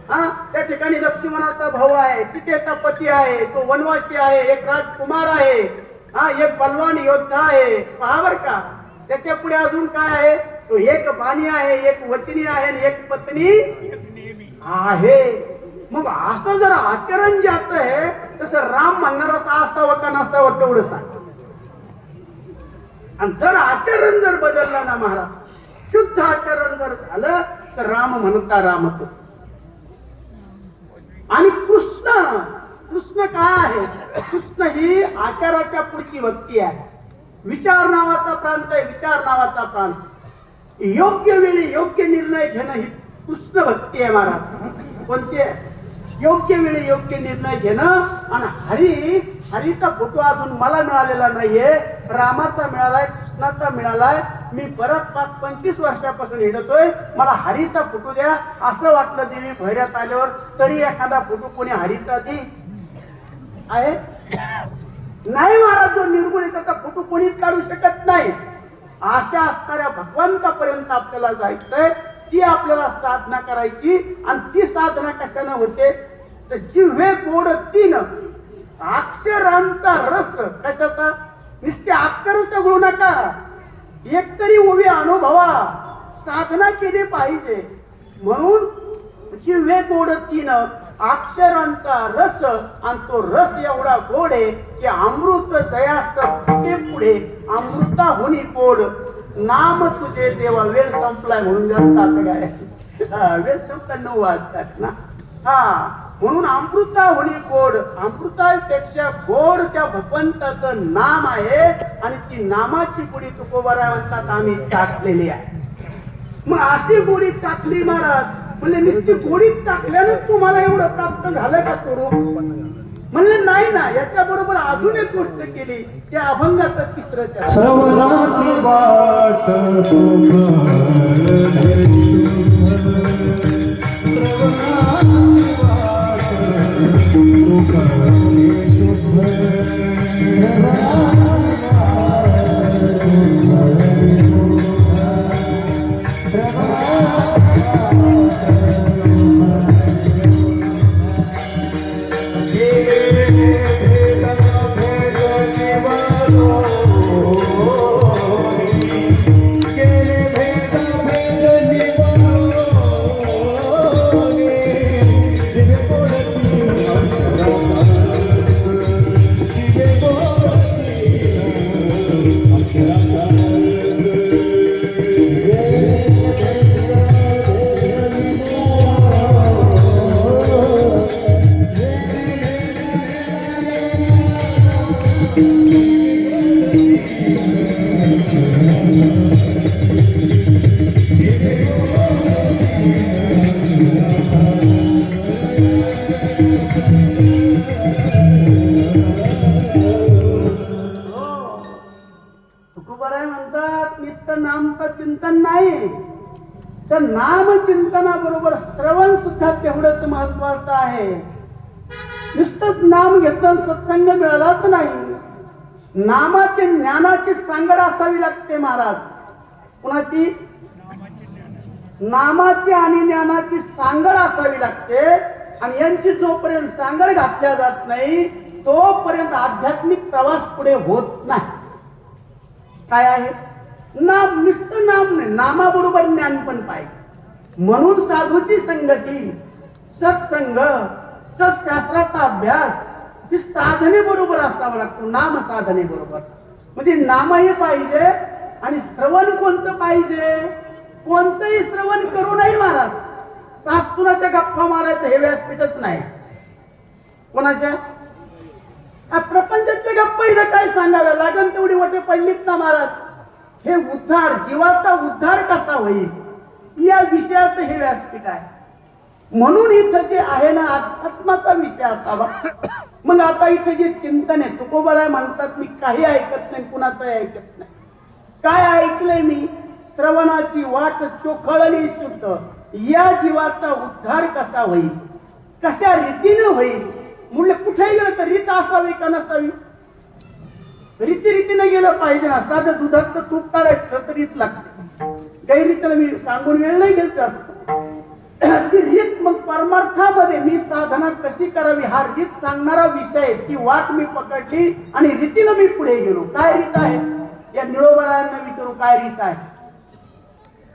हा, त्या ठिकाणी लक्ष्मणाचा भाऊ आहे, सीतेचा पती आहे, तो वनवासी आहे, एक राजकुमार आहे, हा एक बलवान योद्धा आहे. पहावर का त्याच्या पुढे अजून काय आहे? तो एक बाणी आहे, एक वचनी आहे आणि एक पत्नी आहे. मग असं जर आचरण ज्याचं आहे तसं राम म्हणणाराचं असावं का नसावं तेवढं सांग. आणि जर आचरण जर बदललं ना महाराज, शुद्ध आचरण जर झालं तर राम म्हणता रामच. आणि कृष्ण, कृष्ण काय आहे? कृष्ण ही आचाराच्या पुढची भक्ती आहे. विचार नावाचा प्रांत आहे, विचार नावाचा प्रांत. योग्य वेळी योग्य निर्णय घेणं ही कृष्ण भक्ती आहे महाराज. कोणती आहे? योग्य वेळी योग्य निर्णय घेणं. आणि हरीचा फोटो अजून मला मिळालेला नाहीये, रामाचा मिळालाय, कृष्णाचा मिळालाय. मी परत 25 वर्षापासून हिंडतोय, मला हरीचा फोटो द्या असं वाटलं देवी भैऱ्यात आल्यावर. तरी एखादा फोटो कोणी हरीचा दे आहे? नाही महाराज, जो निर्गुण आहे त्याचा फोटो कोणीच काढू शकत नाही. अशा असणाऱ्या भगवंतापर्यंत आपल्याला जायचंय, ती आपल्याला साधना करायची. आणि ती साधना कशाने होते? तर जिव्हे गोड तीन अक्षरांचा रस. कशाचा? नुसते अक्षरच गळू नका, एकतरी ओवी अनुभवा, साधना केली पाहिजे. म्हणून जिव्हे गोड तीन अक्षरांचा रस. आणि तो रस एवढा गोड आहे की अमृत जयास ते पुढे अमृता होणी गोड. नाम तुझे देवा. वेळ संपलाय म्हणून जास्त काय वेळ संपला 9 वाजतात ना. हा, म्हणून अमृता होणी गोड. अमृतापेक्षा गोड त्या भगवंताचं नाम आहे. आणि ती नामाची गोडी तुकोबारा म्हणतात आम्ही चाखलेली आहे. मग अशी गोडी चाखली महाराज. म्हणजे नुसती गोडी चाखल्यानं तुम्हाला एवढं प्राप्त झालं का स्वरूप? म्हणले नाही ना, याच्या बरोबर अजून एक गोष्ट केली, त्या अभंगाचं 3रं चरण. श्रवणाची वाट चिंतन नाही, तर नाम चिंतनाबरोबर श्रवण सुद्धा तेवढंच महत्वाचं आहे. नुसतंच नाम घेतलं सत्संग मिळालाच नाही. नामाची ज्ञानाची सांगड असावी लागते महाराज. कुणाची? नामाची आणि ज्ञानाची सांगड असावी लागते. आणि यांची जोपर्यंत सांगड घातल्या जात नाही तोपर्यंत आध्यात्मिक प्रवास पुढे होत नाही. काय आहे? नाम. नुसतं नाम नाही, नामाबरोबर ज्ञान पण पाहिजे. म्हणून साधूची संगती, सत्संग, सत्शास्त्राचा अभ्यास ही साधने बरोबर असावं लागतो. नाम साधने बरोबर. म्हणजे नामही पाहिजे आणि श्रवण कोणतं पाहिजे? कोणतंही श्रवण करू नाही महाराज. शास्त्राच्या गप्पा मारायचं हे व्यासपीठच नाही. कोणाच्या? प्रपंचातल्या गप्पा इथं काय सांगाव्या? लागण तेवढी वाटे पडलीत ना महाराज. हे उद्धार, जीवाचा उद्धार कसा होईल या विषयाचं हे व्यासपीठ आहे. म्हणून इथं जे आहे ना, अध्यात्माचा विषय असावा. मग आता इथे जे चिंतन आहे तुकोबराय म्हणतात मी काही ऐकत नाही, कुणाचंही ऐकत नाही. काय ऐकलंय मी? श्रवणाची वाट चोखळली शुद्ध, या जीवाचा उद्धार कसा होईल, कशा रीतीने होईल. म्हणलं कुठेही गेलं तर रीत असावी का नसावी? रीतीने गेलं पाहिजे ना. साधं दुधात तूप काढायचं तर रीत लागते. गैरीतीला मी सांगून वेळ नाही घेत असत ती रीत. मग परमार्थामध्ये मी साधना कशी करावी हा रीत सांगणारा विषय, ती वाट मी पकडली आणि रीतीनं मी पुढे गेलो. काय रीत आहे या निळोबरायांना विचारू, काय रीत आहे?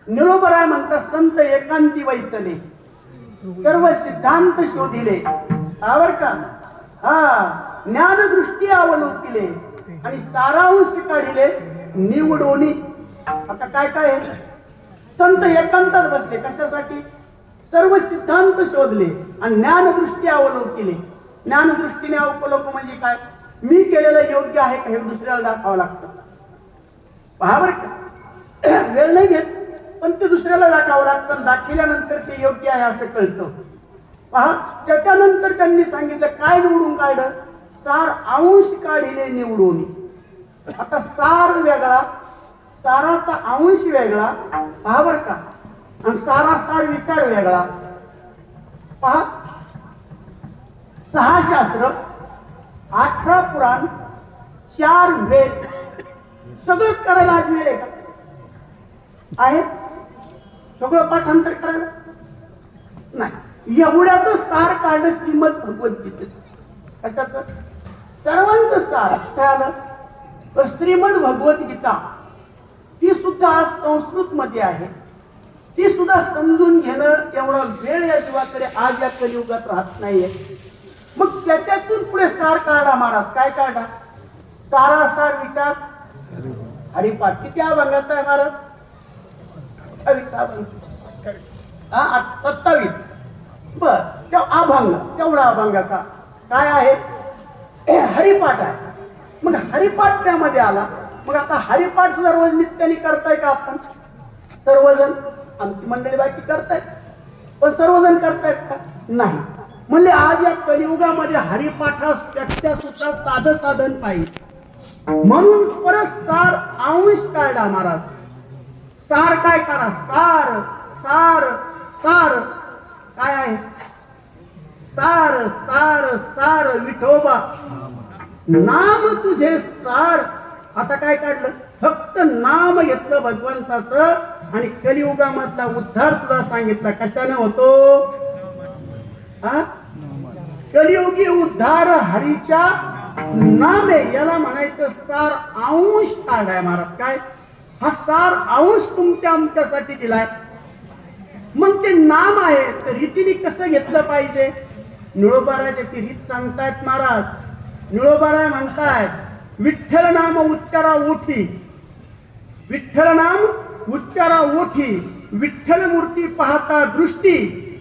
निळोबराय म्हणतात संत एकांती वैसले, सर्व सिद्धांत शोधिले, बर का, हा ज्ञानदृष्टी अवलोकिले आणि सारांश काढिले निवडोनी. आता काय काय आहे? संत एकांतात बसले, कशासाठी? सर्व सिद्धांत शोधले आणि ज्ञानदृष्टी अवलोकिले. ज्ञानदृष्टीने अवलोक म्हणजे काय? मी केलेलं योग्य आहे का हे दुसऱ्याला दाखवावं लागतं. पहा बरं का, वेळ नाही घेत पण ते दुसऱ्याला दाखवावं लागतं. दाखवल्यानंतर ते योग्य आहे असं कळतं. पहा, त्याच्यानंतर त्यांनी सांगितलं काय निवडून काढलं? सार अंश काढिले निवडून. आता सार वेगळा, साराचा अंश वेगळा, पहा बर का, आणि सारासार विचार वेगळा. पहा, 6 शास्त्र, 18 पुराण, 4 वेद, सगळंच करायला आज वेळ आहे का? आहे सगळं पाठांतर करायला नाही. एवढ्याच सार काढणं श्रीमद भगवद्गीतेत. कशाचं? सर्वांचं सार कळालं. तर श्रीमद भगवद्गीता ती सुद्धा आज संस्कृत मध्ये आहे. ती सुद्धा समजून घेणं एवढा वेळ या जीवाकडे आज या कलियुगात राहत नाहीये. मग त्याच्यातून पुढे सार काढा महाराज. काय काढा? सारासार विचार हरिपाठ. किती अभंगाचा आहे महाराज? 27. बर, तेव्हा अभंग, तेवढा अभंगाचा काय आहे? हरिपाठ आहे. मग हरिपाठ त्यामध्ये आला. मग आता हरिपाठ सुद्धा रोज नित्याने करताय का आपण? सर्वजण, आमची मंडळी बाकी करतायत, पण सर्वजण करतायत का? नाही. म्हणजे आज या कलियुगामध्ये हरिपाठास त्याच्या सुद्धा साधं साधन पाहिजे. म्हणून परत सार अंश काढला महाराज. सार काय करा? सार सार सार काय आहे? सार सार सार विठोबा नाम तुझे सार. आता काय काढलं? फक्त नाम घेतलं भगवंताचं आणि कलियुगामधला उद्धार सुद्धा सांगितला. कशाने होतो? कलियुगी उद्धार हरीच्या नामे. याला म्हणायचं सार अंश काढाय महाराज. काय हा सार अंश तुमच्या आमच्यासाठी दिलाय. मग ते नाम आहे तर रीतीने कसं घेतलं पाहिजे? निळोबाराय त्याची रीत सांगतायत महाराज. निळोबाराय म्हणतायत विठ्ठल नाम उच्चारा ओठी, विठ्ठल नाम उच्चारा ओठी, विठ्ठल मूर्ती पाहता दृष्टी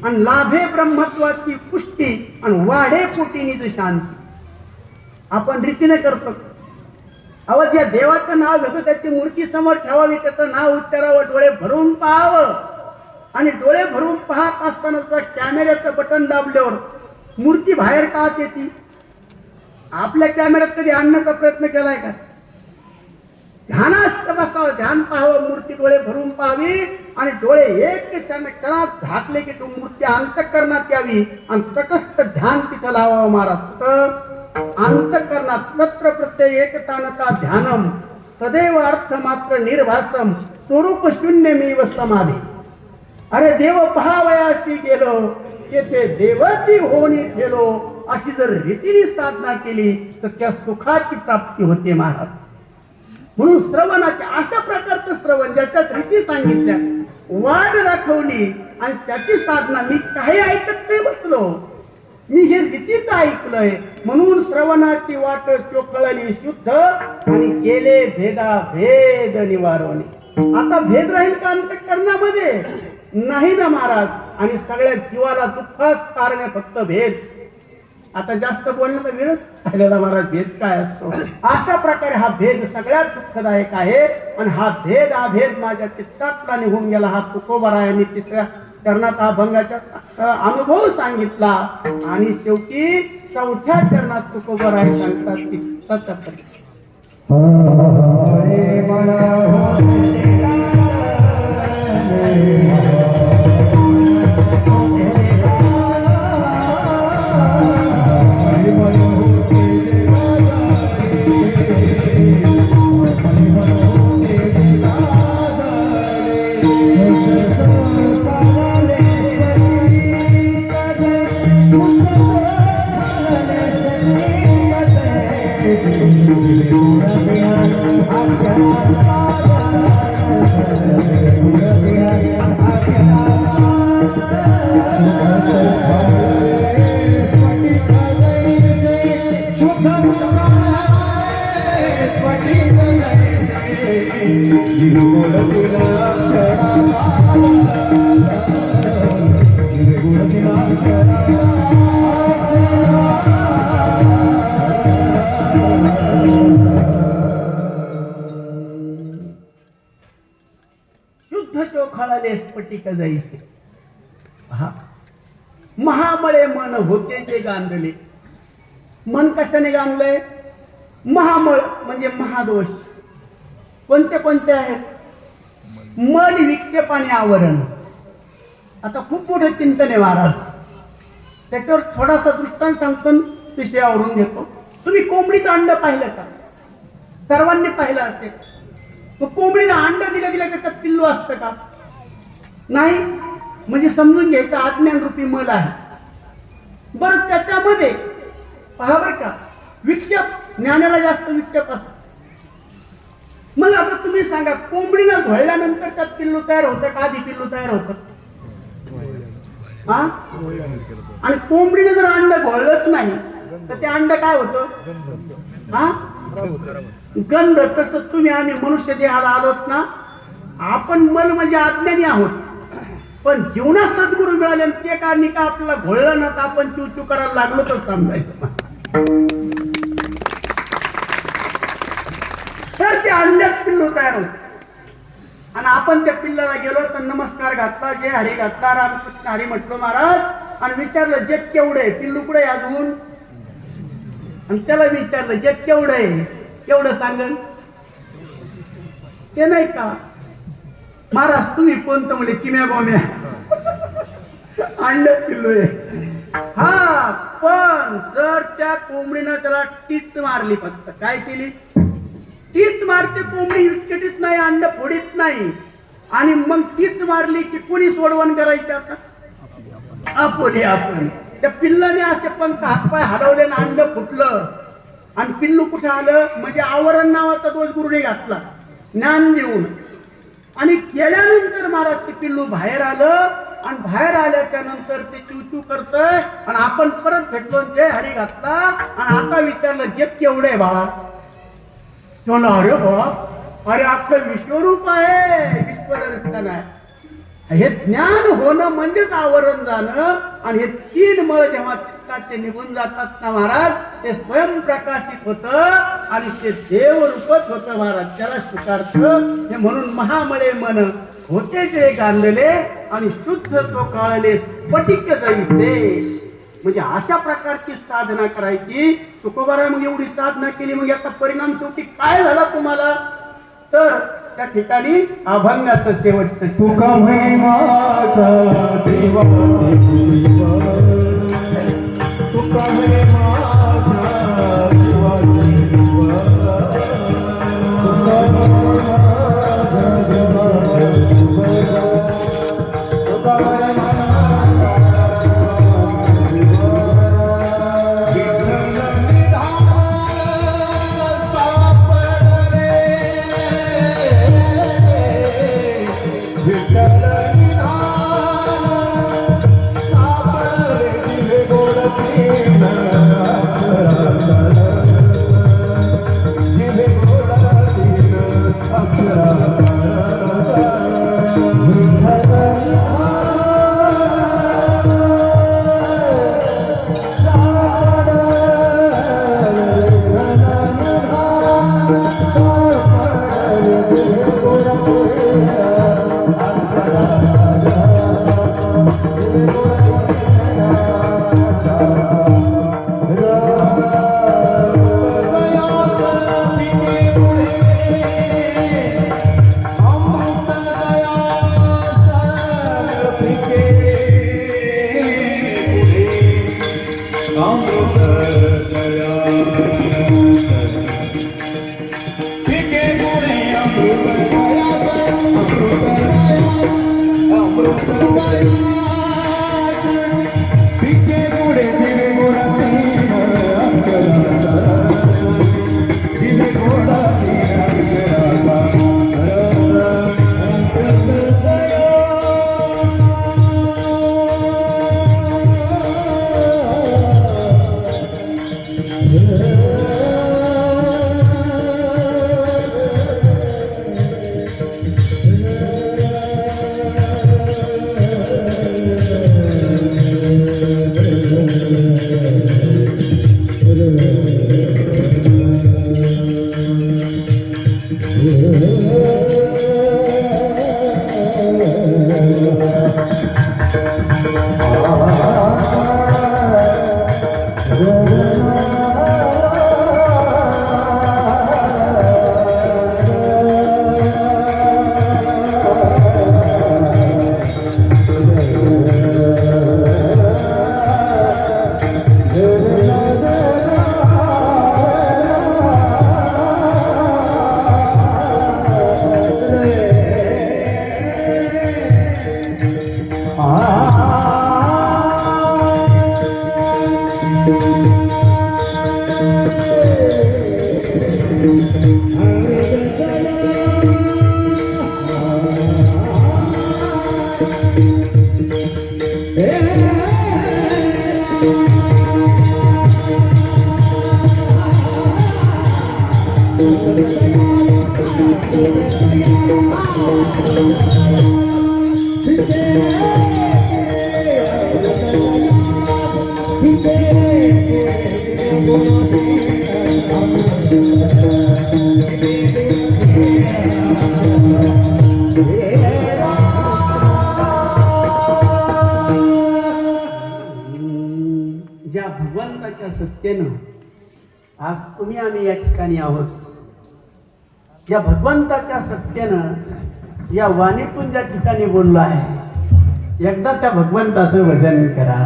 आणि लाभे ब्रह्मत्वाची पुष्टी आणि वाढे पोटी निज शांती. आपण रीतीने करतो. अहो, ज्या देवाचं नाव घेतो त्याची मूर्ती समोर ठेवावी, त्याचं नाव उच्चारावं, डोळे भरून पाहावं. आणि डोळे भरून पाहत असताना कॅमेऱ्याचं बटन दाबल्यावर मूर्ती बाहेर का येते? आपल्या कॅमेऱ्यात कधी आणण्याचा प्रयत्न केलाय का? ध्यानात बसावं, ध्यान पाहावं, मूर्ती डोळे भरून पाहावी आणि डोळे एक क्षणात झाकले की मूर्ती अंतःकरणात यावी आणि तटस्थ ध्यान तिथं लावावं महाराज. अंतःकरणात तत्र प्रत्यय एकतानता ध्यानम सदैव अर्थ मात्र निर्भासम स्वरूप शून्यमेव समाधी. अरे देव पहावयाशी गेलो येथे देवाची होणी ठेलो. अशी जर रीतीने साधना केली तर त्या सुखाची प्राप्ती होते महाराज. म्हणून श्रवणाचे अशा प्रकारचं श्रवण ज्याच्यात रीती सांगितल्या, वाट दाखवली आणि त्याची साधना. मी काही ऐकत नाही बसलो, मी हे रीतीच ऐकलंय. म्हणून श्रवणाची वाट चोखळली शुद्ध आणि केले भेदा भेद निवारणे. आता भेद राहील का अंतःकरणामध्ये? नाही ना महाराज. आणि सगळ्या जीवाला दुःखास कारण फक्त भेद. आता जास्त बोलणं तर वेळच राहिलेला महाराज. भेद काय असतो? अशा प्रकारे हा भेद सगळ्यात दुःखदायक आहे. आणि हा भेद अभेद माझ्या चित्तातला निघून गेला. हा तुकोबारायांनी 3 चरणात अभंगाचा अनुभव सांगितला आणि शेवटी चौथ्या चरणात तुकोबराय सांगतात की सतत हरे मन शुद्ध चोखाळाले स्फटिक जाईसे. हा महामळे मन होते जे गांधले. मन कशाने गांधलंय? महामळ म्हणजे महादोष. कोणते कोणते आहेत? मल, विक्षेप आणि आवरण. आता खूप मोठे चिंतन आहे महाराज, त्याच्यावर थोडासा दृष्टांत सांगतो, विषयावरून घेतो. तुम्ही कोंबडीचं अंड पाहिलं का? सर्वांनी पाहिलं असेल. मग कोंबडीला अंड दिलं दिलं त्याच्यात पिल्लू असतं का? नाही. म्हणजे समजून घ्यायचं अज्ञान रूपी मल आहे. बरं त्याच्यामध्ये पहा बरं का, विक्षेप, ज्ञानाला जास्त विक्षेप असतो. मग आता तुम्ही सांगा, कोंबडीनं घोळल्यानंतर त्यात पिल्लू तयार होतं का आधी पिल्लू तयार होतं? हा? आणि कोंबडीनं जर अंड घोळलंच नाही तर ते अंड काय होतं? हा, गंध. तसं तुम्ही आम्ही मनुष्य देहाला आलोत ना, आपण मल म्हणजे अज्ञानी आहोत, पण जीवनात सद्गुरू मिळाले ते का निका आपल्याला घोळलं ना तर आपण चूचू करायला लागलो तर समजायचं. तर ते अंड्यात पिल्लू तयार होत आणि आपण त्या पिल्लाला गेलो तर नमस्कार घातला, जय हरी घातला, रामकृष्ण हरी म्हटलं महाराज, आणि विचारलं जग केवढे? पिल्लू कुठे अजून? आणि त्याला विचारलं जग केवढं आहे? केवढं सांगन? ते नाही का महाराज तुम्ही कोणतं? म्हणजे चिम्या बॉम्या अंड पिल्लू आहे. हा, पण जर त्या कोंबडीनं त्याला टीच मारली, फक्त काय केली? टीच मारते कोंबडी, विस्कटीत नाही, अंड फोडीत नाही. आणि मग टीच मारली की कोणी सोडवण करायचं? आता आपोली आपण. त्या पिल्लाने असे पण हातपाय हलवले ना अंड फुटलं आणि पिल्लू कुठे आलं? म्हणजे आवरण नावाचा दोष गुरुने घातला ज्ञान देऊन, आणि केल्यानंतर महाराज ते पिल्लू बाहेर आलं. आणि बाहेर आल्याच्या नंतर ते चिवचू करतय आणि आपण परत भेटलो, जय हरी घातला आणि आता विचारलं जग केवढं आहे बाळा? म्हणलं अरे बाप, अरे अख्खं विश्वरूप आहे, विश्वदर्शन आहे. हे ज्ञान होणं म्हणजेच आवरण जाणं. आणि हे तीन मळ जेव्हा चित्ताचे निघून जातात ना महाराज, ते स्वयंप्रकाशित होतं आणि ते देवरूपच होतं महाराज. त्याला स्वीकारतं. हे म्हणून महामळे मन होते जे गांधले आणि शुद्ध तो काळले स्फटिक जैसे. म्हणजे अशा प्रकारची साधना करायची. तुकोबाराय मग एवढी साधना केली, मग याचा परिणाम शेवटी काय झाला तुम्हाला? तर त्या ठिकाणी अभंगाचं शेवटचं तुका म्हणे माझा देवाचे जीवन, तुका म्हणे माझा देवाचे जीवन, तुका म्हणे माझा देवाचे जीवन, तुका म्हणे Thank you. पिके पुढे दिले गोराती दिले गोराती ज्या भगवंताच्या सत्तेनं आज तुम्ही आम्ही या ठिकाणी आहोत, या भगवंताच्या सत्तेनं या वाणीतून ज्या ठिकाणी बोललो आहे, एकदा त्या भगवंताचं भजन करा.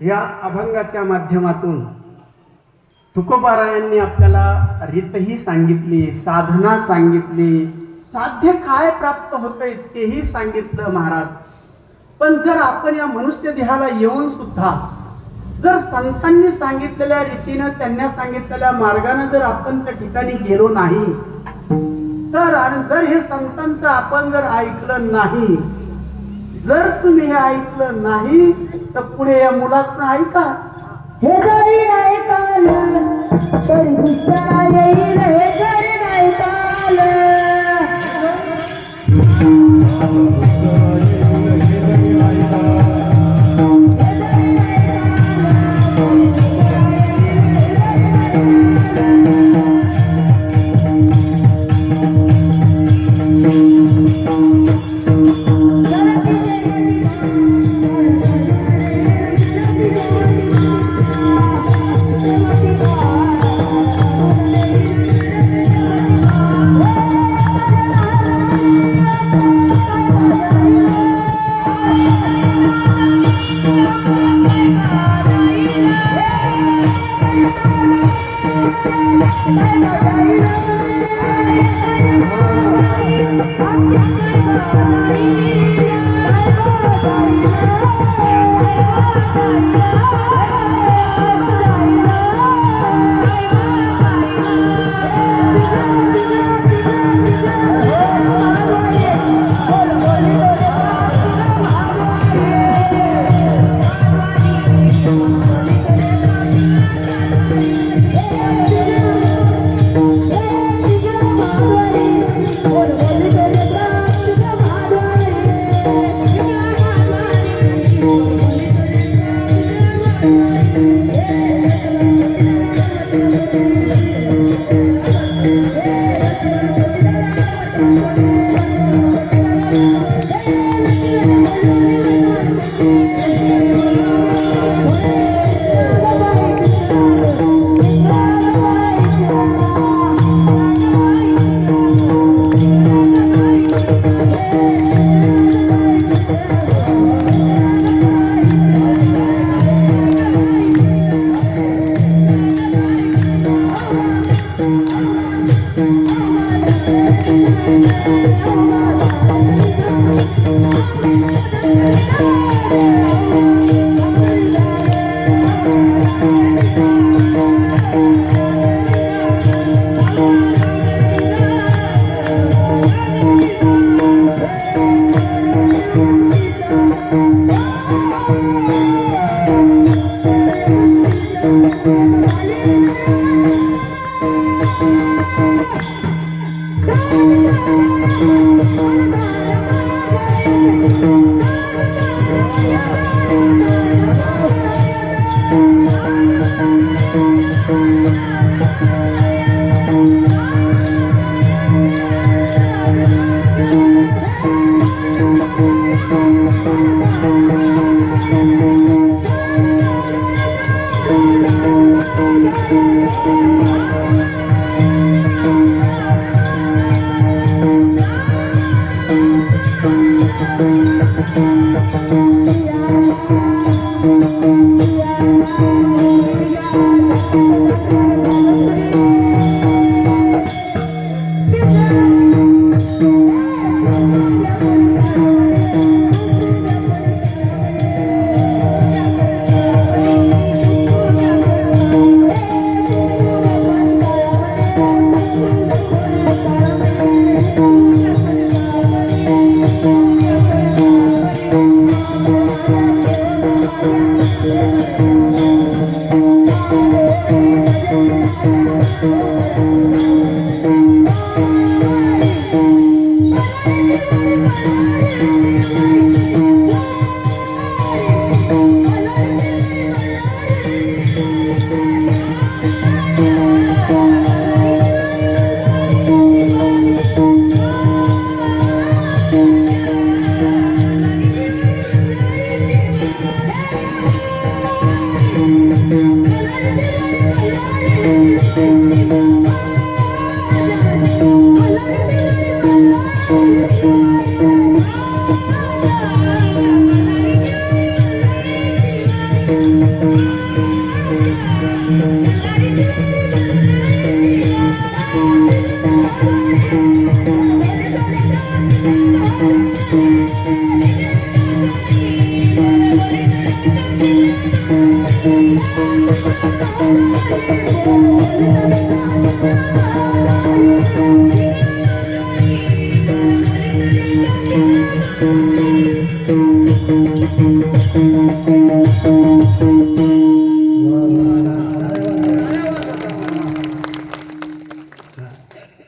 या अभंगाच्या माध्यमातून तुकोबारायांनी आपल्याला रीतही सांगितली, साधना सांगितली, साध्य काय प्राप्त होतंय तेही सांगितलं महाराज. पण जर आपण या मनुष्य देहाला येऊन सुद्धा जर संतांनी सांगितलेल्या रीतीनं, त्यांनी सांगितलेल्या मार्गाने जर आपण त्या ठिकाणी गेलो नाही तर, आणि जर हे संतांचं आपण जर ऐकलं नाही, जर तुम्ही हे ऐकलं नाही तर पुढे या मुलातनं ऐका, हे जरी नाही काल तरी दुसरा येईल, हे जरी नाही काल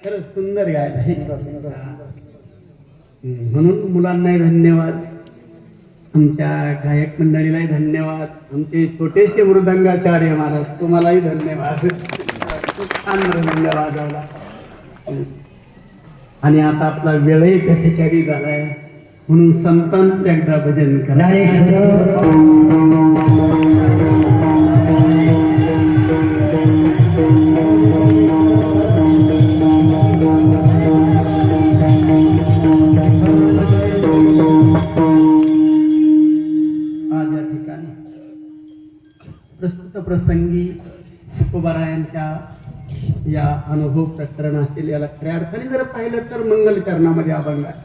खरंच सुंदर गायला हे. म्हणून मुलांनाही धन्यवाद, आमच्या गायक मंडळीलाही धन्यवाद, आमचे छोटेसे मृदंगाचार्य महाराज तुम्हालाही धन्यवाद. खूप छान मृदंग वाजवला. आणि आता आपला वेळही त्या ठिकाणी झालाय, म्हणून संतांचं एकदा भजन करा. आज या ठिकाणी प्रस्तुत प्रसंगी तुकोबारायांच्या या अनुभव प्रकरण असेल. याला खऱ्या अर्थाने जर पाहिलं तर मंगलचरणामध्ये अभंग आहे,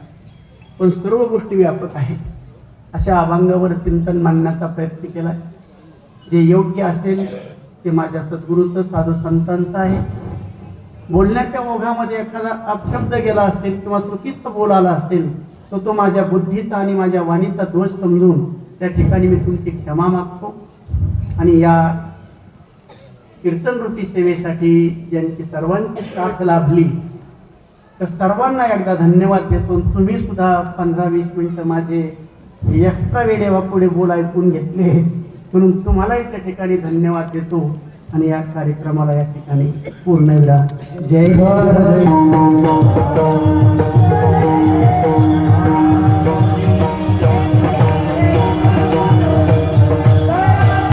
पण सर्व गोष्टी व्यापक आहेत. अशा अभंगावर चिंतन मांडण्याचा प्रयत्न केला. जे योग्य असेल ते माझ्या सद्गुरूचं साधू संतांचं आहे. बोलण्याच्या ओघामध्ये एखादा अपशब्द गेला असेल किंवा चुकीचं बोलाला असेल तर तो माझ्या बुद्धीचा आणि माझ्या वाणीचा दोष समजून त्या ठिकाणी मी तुमची क्षमा मागतो. आणि या कीर्तनरूपी सेवेसाठी ज्यांची सर्वांची साथ लाभली तर सर्वांना एकदा धन्यवाद देतो. तुम्ही सुद्धा 15-20 मिनिटं माझे एक्स्ट्रा वेळेवा पुढे बोल ऐकून घेतले म्हणून तुम्हालाही त्या ठिकाणी धन्यवाद देतो. आणि या कार्यक्रमाला या ठिकाणी पूर्ण विराम. जय भारत.